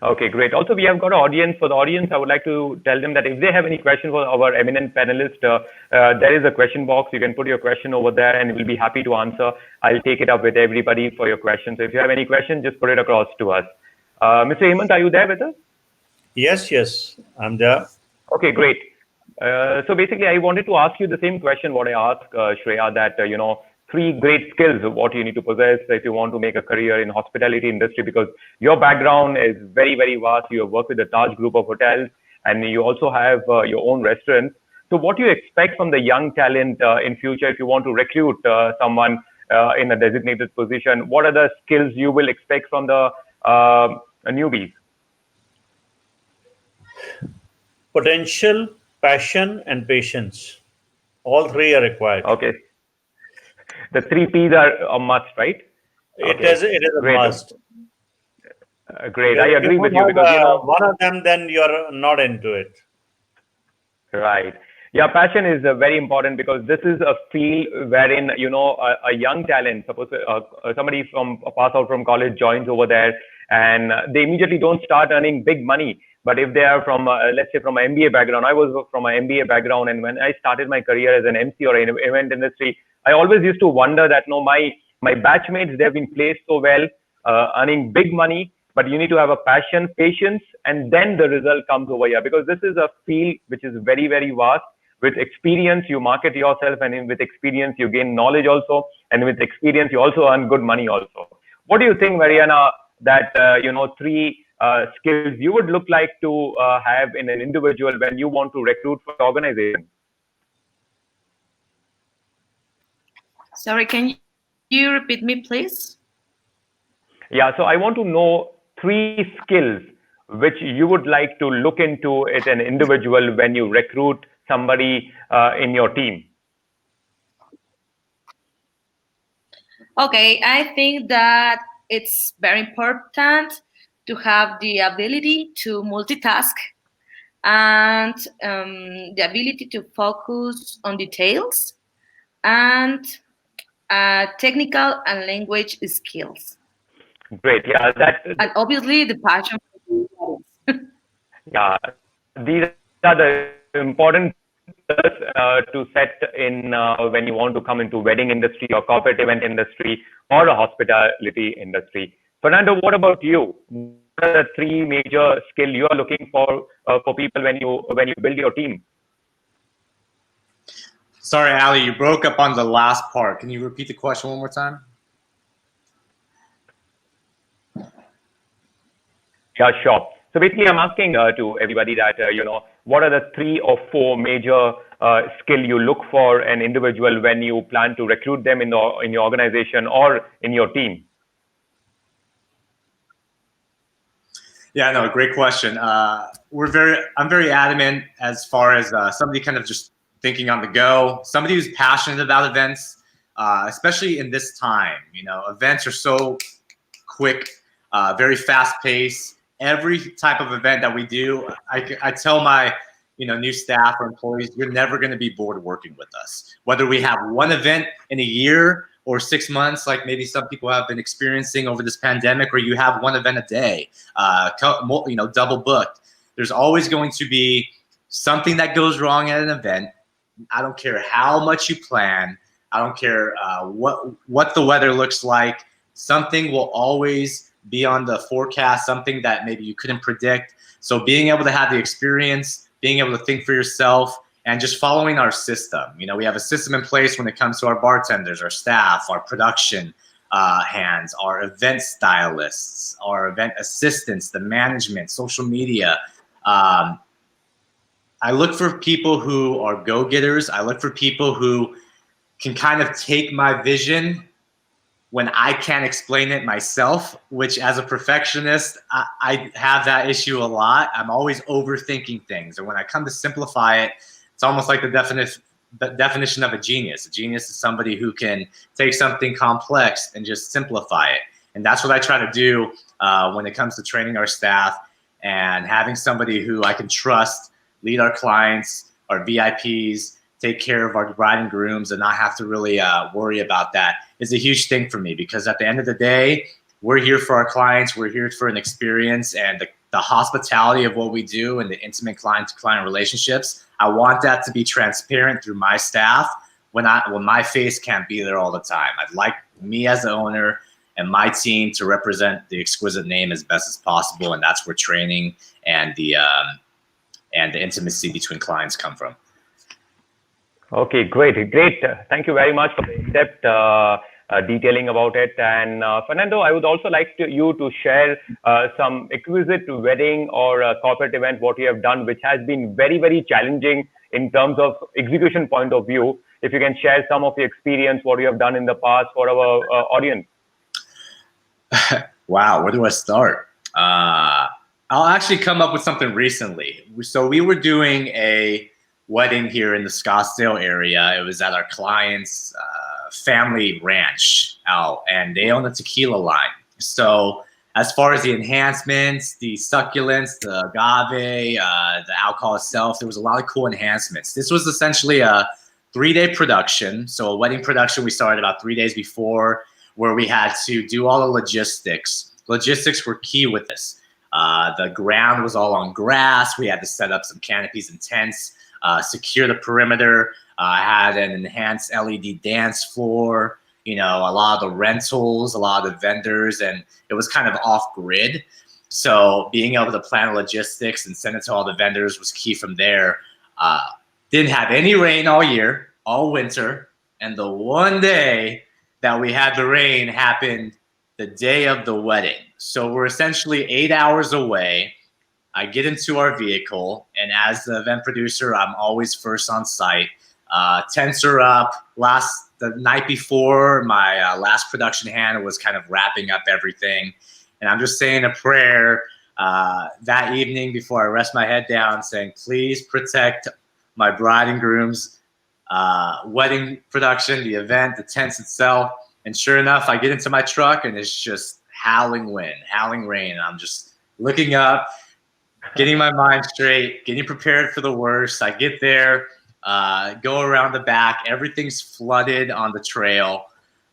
Okay, great. Also, we have got an audience. For the audience, I would like to tell them that if they have any question for our eminent panelist, there is a question box. You can put your question over there and we'll be happy to answer. I'll take it up with everybody for your questions. So if you have any questions, just put it across to us. Mr. Hemant, are you there with us? Yes, I'm there. Okay, great. So basically, I wanted to ask you the same question what I asked Shreya, that, 3 great skills of what you need to possess if you want to make a career in hospitality industry, because your background is very, very vast. You have worked with the Taj Group of hotels and you also have your own restaurant. So what do you expect from the young talent in future if you want to recruit someone in a designated position? What are the skills you will expect from the newbies? Potential, passion, and patience. All 3 are required. Okay. The 3 P's are a must, right? It is a Great. must. Great. I If agree with you have, because, one of them, then you're not into it. right. Yeah, passion is very important because this is a field wherein, a young talent, suppose somebody from a pass out from college joins over there and they immediately don't start earning big money. But if they are from, let's say, from an MBA background, I was from an MBA background, and when I started my career as an MC or in event industry, I always used to wonder that, my batchmates, they've been placed so well, earning big money, but you need to have a passion, patience, and then the result comes over here, because this is a field which is very, very vast. With experience, you market yourself, and with experience, you gain knowledge also, and with experience, you also earn good money also. What do you think, Mariana, that, 3 skills you would look like to have in an individual when you want to recruit for the organization? Sorry, can you repeat me, please? Yeah, so I want to know 3 skills which you would like to look into as an individual when you recruit somebody in your team. Okay, I think that it's very important to have the ability to multitask and the ability to focus on details and technical and language skills. Great. Yeah, and obviously the passion for yeah, these are the important to set in when you want to come into wedding industry or corporate event industry or a hospitality industry. Fernando, what about you? What are the 3 major skills you are looking for people when you build your team? Sorry, Ali, you broke up on the last part. Can you repeat the question one more time? Yeah, sure. So basically, I'm asking to everybody that, what are the 3 or 4 major skill you look for an individual when you plan to recruit them in your organization or in your team? Yeah, no, great question. I'm very adamant as far as somebody kind of just thinking on the go, somebody who's passionate about events, especially in this time. Events are so quick, very fast paced. Every type of event that we do, I tell my new staff or employees, you're never going to be bored working with us. Whether we have one event in a year or 6 months, like maybe some people have been experiencing over this pandemic, or you have one event a day, double booked. There's always going to be something that goes wrong at an event. I don't care how much you plan. I don't care what the weather looks like. Something will always be on the forecast, something that maybe you couldn't predict. So being able to have the experience, being able to think for yourself, and just following our system. We have a system in place when it comes to our bartenders, our staff, our production hands, our event stylists, our event assistants, the management, social media. I look for people who are go-getters. I look for people who can kind of take my vision when I can't explain it myself, which as a perfectionist, I have that issue a lot. I'm always overthinking things. And when I come to simplify it, it's almost like the the definition of a genius. A genius is somebody who can take something complex and just simplify it. And that's what I try to do when it comes to training our staff and having somebody who I can trust lead our clients, our VIPs, take care of our bride and grooms, and not have to really worry about that is a huge thing for me, because at the end of the day, we're here for our clients. We're here for an experience, and the hospitality of what we do and the intimate client-to-client relationships. I want that to be transparent through my staff when my face can't be there all the time. I'd like me as the owner and my team to represent the Exquisite name as best as possible, and that's where training and the intimacy between clients come from. Okay, great. Thank you very much for the in-depth detailing about it. And Fernando, I would also like you to share some exquisite wedding or corporate event what you have done, which has been very, very challenging in terms of execution point of view. If you can share some of your experience, what you have done in the past for our audience. Wow, where do I start? I'll actually come up with something recently. So we were doing a wedding here in the Scottsdale area. It was at our client's family ranch out, and they own a tequila line. So as far as the enhancements, the succulents, the agave, the alcohol itself, there was a lot of cool enhancements. This was essentially a 3-day production. So a wedding production we started about 3 days before, where we had to do all the logistics. Logistics were key with this. The ground was all on grass. We had to set up some canopies and tents, secure the perimeter. I had an enhanced LED dance floor, a lot of the rentals, a lot of the vendors, and it was kind of off grid. So being able to plan logistics and send it to all the vendors was key from there. Didn't have any rain all year, all winter. And the one day that we had the rain happened the day of the wedding. So we're essentially 8 hours away. I get into our vehicle, and as the event producer, I'm always first on site. Tents are up. The night before, my last production hand was kind of wrapping up everything. And I'm just saying a prayer that evening before I rest my head down, saying, please protect my bride and groom's wedding production, the event, the tents itself. And sure enough, I get into my truck, and it's just howling wind, howling rain. And I'm just looking up, getting my mind straight, getting prepared for the worst. I get there, go around the back. Everything's flooded on the trail.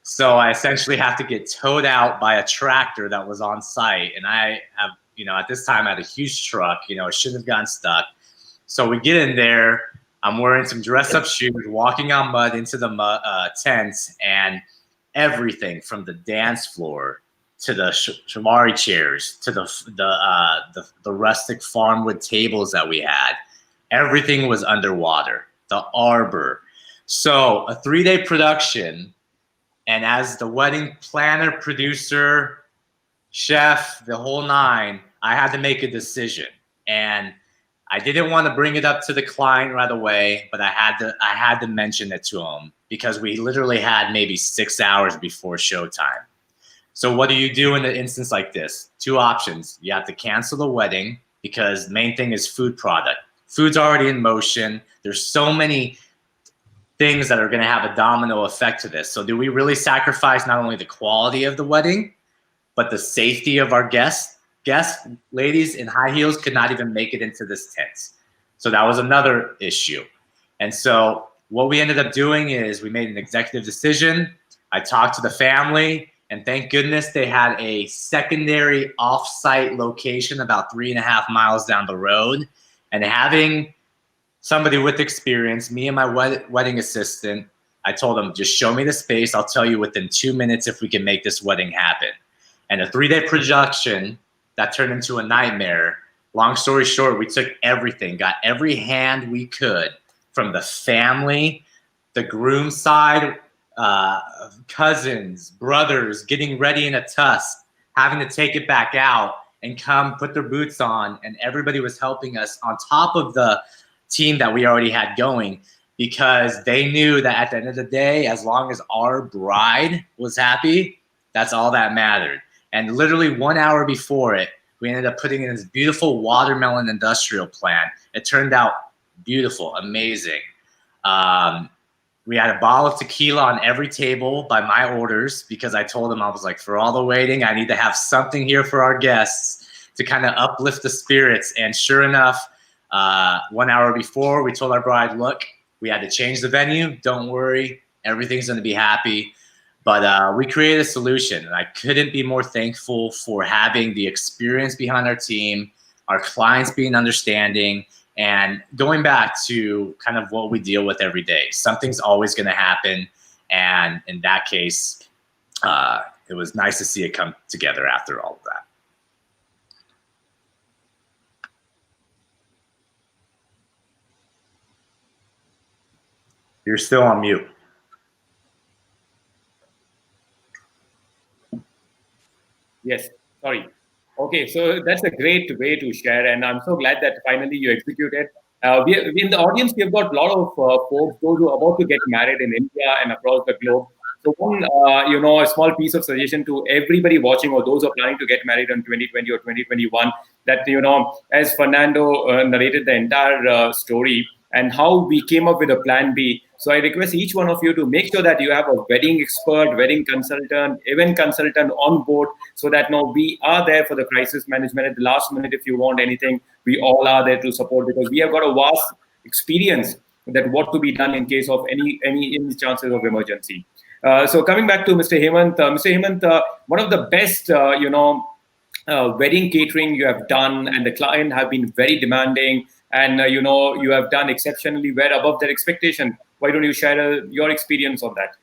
So I essentially have to get towed out by a tractor that was on site. And I have, at this time I had a huge truck, it shouldn't have gotten stuck. So we get in there. I'm wearing some dress up shoes, walking on mud into the tents, and everything from the dance floor to the shamari chairs to the rustic farmwood tables that we had, everything was underwater. The arbor. So a 3-day production, and as the wedding planner, producer, chef, the whole nine, I had to make a decision. And I didn't want to bring it up to the client right away, but I had to mention it to him, because we literally had maybe 6 hours before showtime. So what do you do in an instance like this? 2 options. You have to cancel the wedding, because the main thing is food product. Food's already in motion. There's so many things that are going to have a domino effect to this. So do we really sacrifice not only the quality of the wedding, but the safety of our guests? Ladies in high heels could not even make it into this tent. So that was another issue. And so what we ended up doing is we made an executive decision. I talked to the family, and thank goodness they had a secondary off-site location about 3.5 miles down the road. And having somebody with experience, me and my wedding assistant, I told them, just show me the space. I'll tell you within 2 minutes if we can make this wedding happen. And a 3-day production that turned into a nightmare. Long story short, we took everything, got every hand we could from the family, the groom side, cousins, brothers, getting ready in a tusk, having to take it back out and come put their boots on. And everybody was helping us on top of the team that we already had going, because they knew that at the end of the day, as long as our bride was happy, that's all that mattered. And literally 1 hour before it, we ended up putting in this beautiful watermelon industrial plant. It turned out beautiful, amazing. We had a bottle of tequila on every table by my orders because I told them, I was like, for all the waiting, I need to have something here for our guests to kind of uplift the spirits. And sure enough, 1 hour before, we told our bride, look, we had to change the venue. Don't worry, everything's going to be happy. But we created a solution, and I couldn't be more thankful for having the experience behind our team, our clients being understanding, and going back to kind of what we deal with every day. Something's always going to happen, and in that case, it was nice to see it come together after all of that. You're still on mute. Yes, sorry. Okay, so that's a great way to share, and I'm so glad that finally you executed. We in the audience, we've got a lot of folks, those who are about to get married in India and across the globe. So one, a small piece of suggestion to everybody watching or those who are planning to get married in 2020 or 2021, that, as Fernando narrated the entire story and how we came up with a plan B. So I request each one of you to make sure that you have a wedding expert, wedding consultant, event consultant on board, so that we are there for the crisis management at the last minute. If you want anything, we all are there to support, because we have got a vast experience that what to be done in case of any chances of emergency. So coming back to Mr. Hemant, one of the best, wedding catering you have done, and the client have been very demanding, and you have done exceptionally well above their expectation. Why don't you share your experience on that?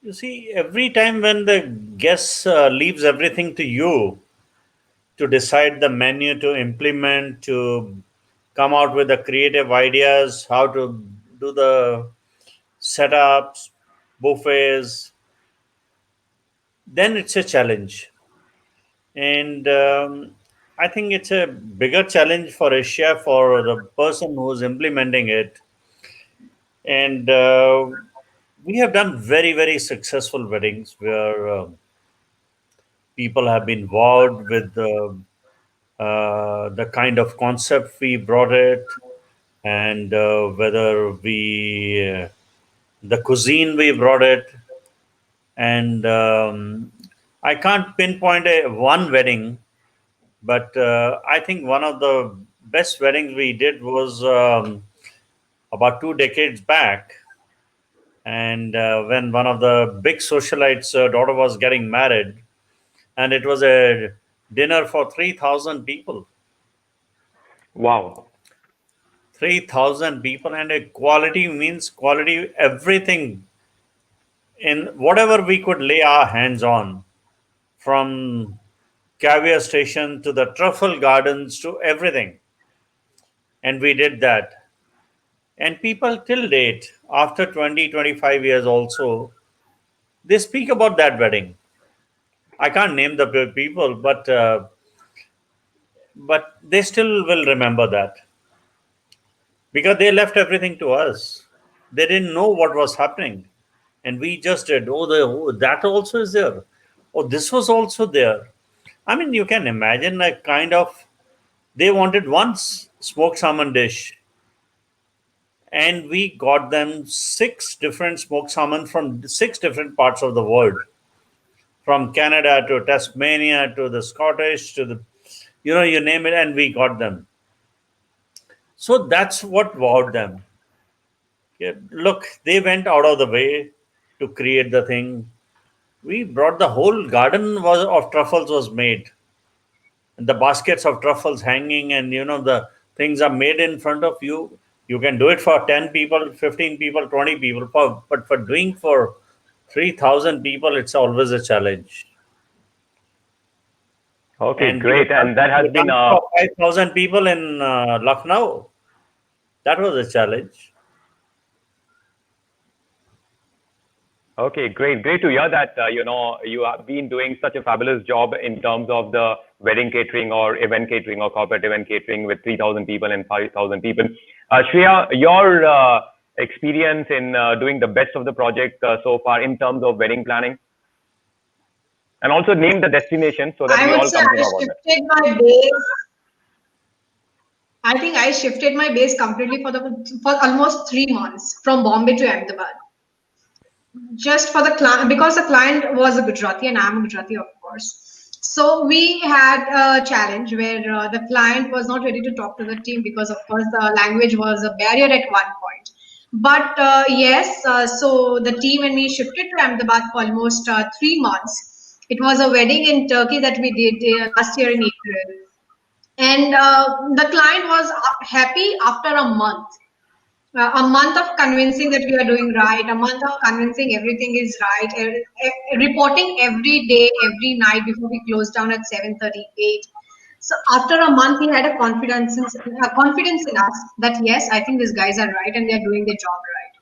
You see, every time when the guest leaves everything to you to decide the menu, to implement, to come out with the creative ideas, how to do the setups, buffets, then it's a challenge. And I think it's a bigger challenge for a chef, for the person who's implementing it. And we have done very, very successful weddings where people have been wowed with the kind of concept we brought it, and whether the cuisine we brought it. And I can't pinpoint one wedding, but I think one of the best weddings we did was about 2 decades back. And when one of the big socialites' daughter was getting married, and it was a dinner for 3,000 people. Wow. 3,000 people, and a quality means quality, everything in whatever we could lay our hands on, from caviar station to the truffle gardens to everything. And we did that. And people till date, after 20, 25 years also, they speak about that wedding. I can't name the people, but they still will remember that, because they left everything to us. They didn't know what was happening, and we just did. That also is there. Oh, this was also there. I mean, you can imagine a kind of, they wanted one smoked salmon dish, and we got them 6 different smoked salmon from 6 different parts of the world, from Canada to Tasmania to the Scottish to the, you name it, and we got them. So that's what wowed them. Yeah, look, they went out of the way to create the thing. We brought the whole garden of truffles was made, and the baskets of truffles hanging, and the things are made in front of you. You can do it for 10 people, 15 people, 20 people, but for doing for 3,000 people, it's always a challenge. Okay, And great. And that has been 5,000 people in Lucknow. That was a challenge. Okay, great. Great to hear that, you have been doing such a fabulous job in terms of the wedding catering or event catering or corporate event catering with 3,000 people and 5,000 people. Shreya, your experience in doing the best of the project so far in terms of wedding planning? And also name the destination so that we all come to know about it. I think I shifted my base completely for almost 3 months from Bombay to Ahmedabad. Just for the client, because the client was a Gujarati and I'm a Gujarati, of course. So we had a challenge where the client was not ready to talk to the team because, of course, the language was a barrier at one point. But yes, so the team and me shifted to Ahmedabad for almost 3 months. It was a wedding in Turkey that we did last year in April. And the client was happy after a month of convincing that we are doing right, a month of convincing everything is right, reporting every day, every night before we close down at 7:38. So after a month, he had a confidence in us that yes, I think these guys are right and they are doing their job right.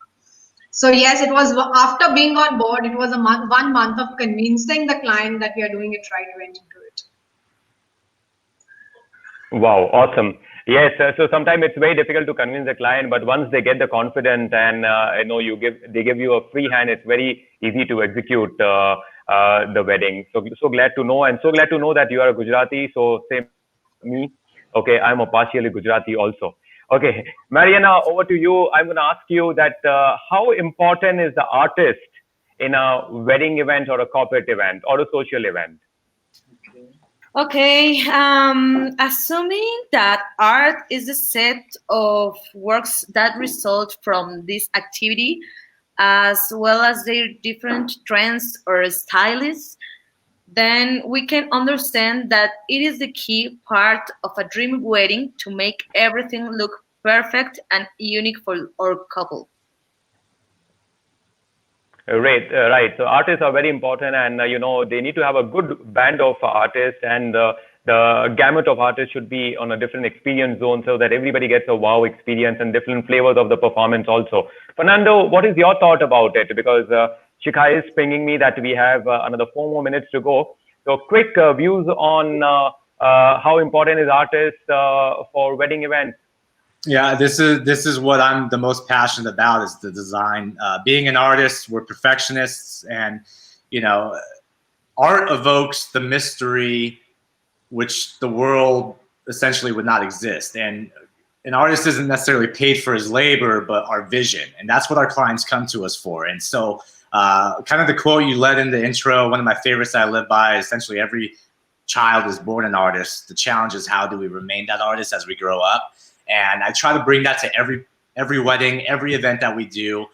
So yes, it was after being on board, it was a 1 month of convincing the client that we are doing it right. We went into it. Wow, awesome. Yes, so sometimes it's very difficult to convince the client, but once they get the confidence and they give you a free hand, it's very easy to execute the wedding. So glad to know, and so glad to know that you are a Gujarati. So same me. Okay, I'm a partially Gujarati also. Okay, Mariana, over to you. I'm going to ask you that how important is the artist in a wedding event or a corporate event or a social event? Okay, assuming that art is a set of works that result from this activity, as well as their different trends or styles, then we can understand that it is the key part of a dream wedding to make everything look perfect and unique for our couple. Right, right. So artists are very important, and they need to have a good band of artists, and the gamut of artists should be on a different experience zone, so that everybody gets a wow experience and different flavors of the performance also. Fernando, what is your thought about it? Because Shikha is pinging me that we have another 4 more minutes to go. So quick views on how important is artists for wedding events? Yeah, this is what I'm the most passionate about, is the design. Being an artist, we're perfectionists, and you know, art evokes the mystery which the world essentially would not exist. And an artist isn't necessarily paid for his labor, but our vision, and that's what our clients come to us for. And so, kind of the quote you led in the intro, one of my favorites I live by, essentially every child is born an artist. The challenge is how do we remain that artist as we grow up? And I try to bring that to every wedding, every event that we do,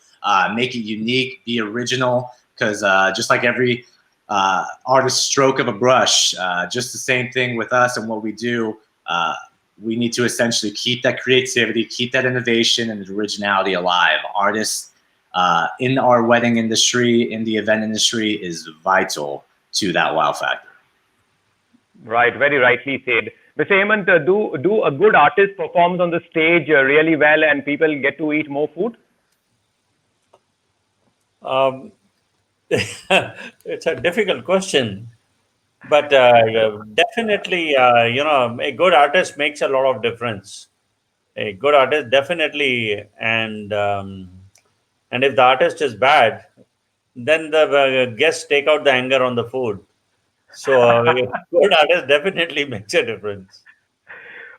make it unique, be original, because just like every artist stroke of a brush, just the same thing with us and what we do. We need to essentially keep that creativity, keep that innovation and originality alive. Artists in our wedding industry, in the event industry, is vital to that wow factor. Right, very rightly said. Mr. Hemant, do a good artist performs on the stage really well and people get to eat more food? It's a difficult question, but definitely, a good artist makes a lot of difference. A good artist definitely, and if the artist is bad, then the guests take out the anger on the food. So, a good artist definitely makes a difference.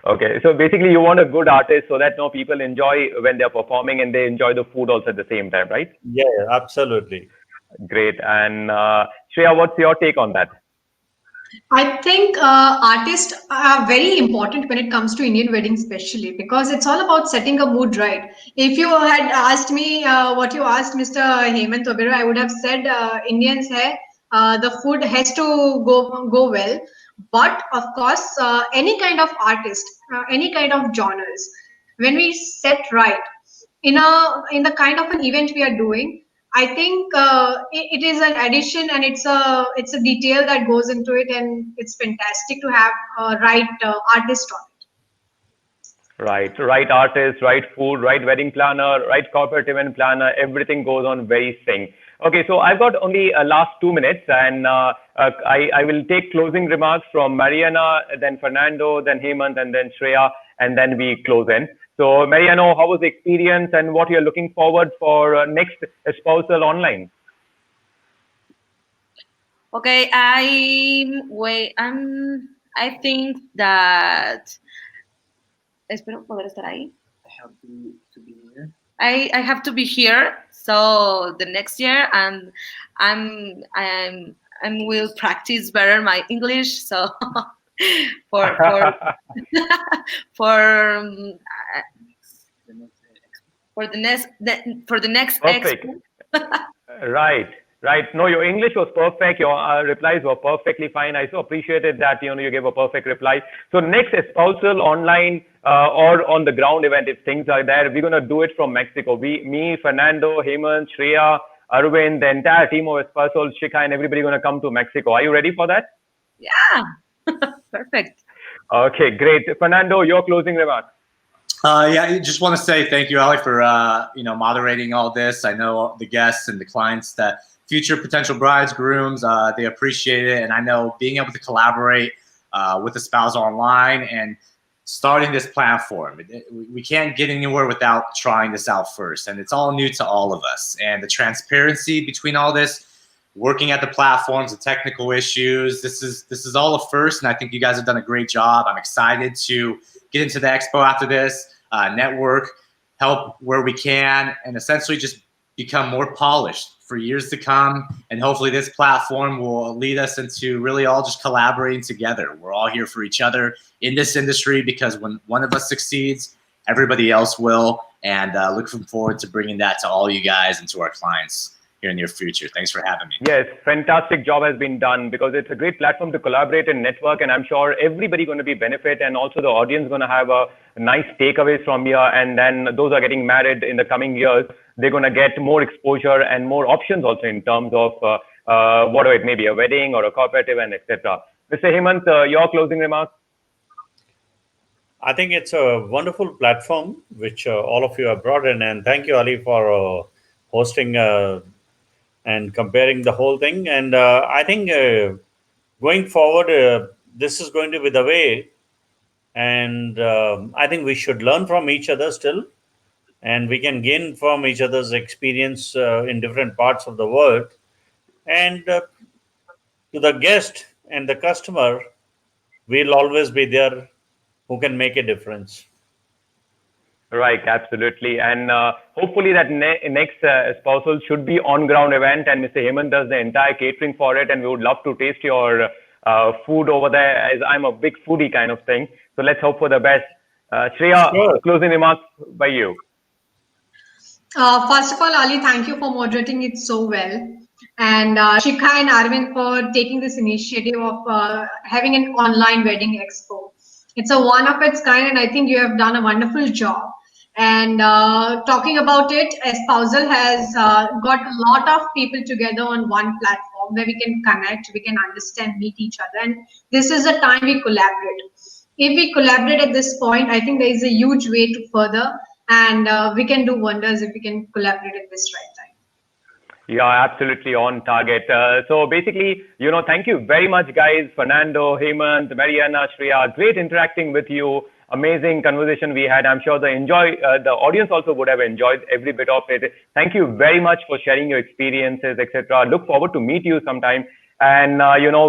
Okay, so basically you want a good artist so that people enjoy when they're performing and they enjoy the food also at the same time, right? Yeah, absolutely. Great. And Shreya, what's your take on that? I think artists are very important when it comes to Indian weddings, especially because it's all about setting a mood right. If you had asked me what you asked Mr. Hemant Obera, I would have said Indians hai, the food has to go well. But of course, any kind of artist, any kind of genres, when we set right in the kind of an event we are doing, I think it is an addition and it's a detail that goes into it, and it's fantastic to have right artist on it. Right artist, right food, right wedding planner, right corporate event planner, everything goes on very sync. Okay, so I've got only last 2 minutes, and I will take closing remarks from Mariana, then Fernando, then Hemant, and then Shreya, and then we close in. So Mariano, how was the experience and what you're looking forward for next Espousal Online? Okay, I think that espero poder estar ahí. I have to be here. I have to be here. So the next year, and I'm will practice better my English. So for for um, for the next Perfect. expo. Right. No, your English was perfect. Your replies were perfectly fine. I so appreciated that you gave a perfect reply. So next espousal online or on the ground event, if things are there, we're gonna do it from Mexico. Me, Fernando, Hemant, Shreya, Arvind, the entire team of espousal, Shikha, and everybody gonna come to Mexico. Are you ready for that? Yeah, perfect. Okay, great. Fernando, your closing remarks. Yeah, I just want to say thank you, Ali, for moderating all this. I know the guests and the clients that future potential brides, grooms, they appreciate it, and I know being able to collaborate with Espousal Online and starting this platform, we can't get anywhere without trying this out first, and it's all new to all of us. And the transparency between all this, working at the platforms, the technical issues, this is all a first, and I think you guys have done a great job. I'm excited to get into the expo after this, network, help where we can, and essentially just become more polished for years to come. And hopefully this platform will lead us into really all just collaborating together. We're all here for each other in this industry, because when one of us succeeds, everybody else will. And looking forward to bringing that to all you guys and to our clients here in the near future. Thanks for having me. Yes, fantastic job has been done, because it's a great platform to collaborate and network, and I'm sure everybody going to be benefit, and also the audience going to have a nice takeaways from here. And then those are getting married in the coming years, they're going to get more exposure and more options also in terms of whatever it may be, a wedding or a cooperative and etc. Mr. Hemant, your closing remarks. I think it's a wonderful platform which all of you have brought in, and thank you, Ali, for hosting and comparing the whole thing. And I think going forward, this is going to be the way. And I think we should learn from each other still. And we can gain from each other's experience in different parts of the world. And to the guest and the customer, we'll always be there who can make a difference. Right, absolutely. And hopefully that next espousal should be on-ground event, and Mr. Hemant does the entire catering for it, and we would love to taste your food over there, as I'm a big foodie kind of thing. So let's hope for the best. Shreya, Sure. Closing remarks by you. First of all, Ali, thank you for moderating it so well. And Shikha and Arvind for taking this initiative of having an online wedding expo. It's a one of its kind, and I think you have done a wonderful job. And talking about it, Espousal has got a lot of people together on one platform where we can connect, we can understand, meet each other. And this is the time we collaborate. If we collaborate at this point, I think there is a huge way to further, and we can do wonders if we can collaborate at this right time. Yeah, absolutely on target. So basically, thank you very much, guys. Fernando, Hemant, Mariana, Shreya, great interacting with you. Amazing conversation we had. I'm sure the audience also would have enjoyed every bit of it. Thank you very much for sharing your experiences, etc. Look forward to meet you sometime. And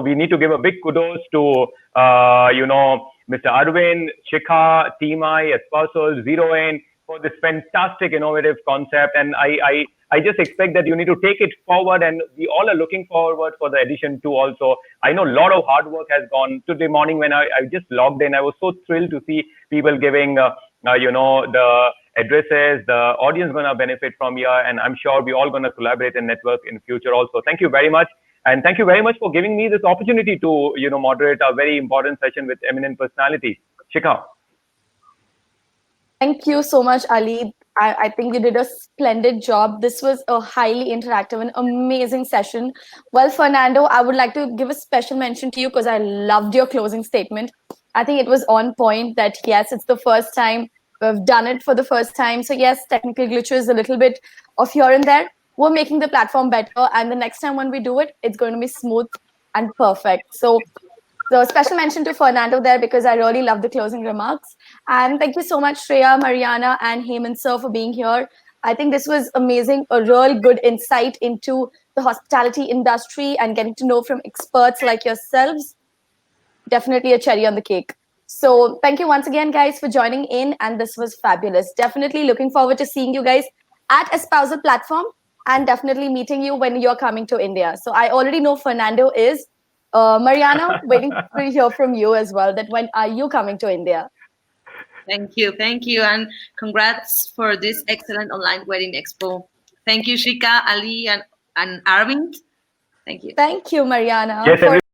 we need to give a big kudos to Mr. Arvind, Shikha, Team I, Espousal, Zero In for this fantastic innovative concept. And I just expect that you need to take it forward, and we all are looking forward for the edition 2 also. I know a lot of hard work has gone. Today morning when I just logged in, I was so thrilled to see people giving, the addresses. The audience going to benefit from here, and I'm sure we're all going to collaborate and network in future also. Thank you very much. And thank you very much for giving me this opportunity to, moderate a very important session with eminent personality. Shikha. Thank you so much, Ali. I think you did a splendid job. This was a highly interactive and amazing session. Well, Fernando, I would like to give a special mention to you because I loved your closing statement. I think it was on point that, yes, it's the first time we've done it for the first time. So yes, technical glitches, a little bit of here and there. We're making the platform better. And the next time when we do it, it's going to be smooth and perfect. So special mention to Fernando there, because I really love the closing remarks. And thank you so much, Shreya, Mariana, and Hemant sir for being here. I think this was amazing, a real good insight into the hospitality industry and getting to know from experts like yourselves. Definitely a cherry on the cake. So thank you once again, guys, for joining in. And this was fabulous. Definitely looking forward to seeing you guys at Espousal platform and definitely meeting you when you're coming to India. So I already know Fernando is. Mariana, waiting to hear from you as well, that when are you coming to India? Thank you, and congrats for this excellent online wedding expo. Thank you, Shika, Ali, and Arvind. Thank you. Thank you, Mariana. Yes, for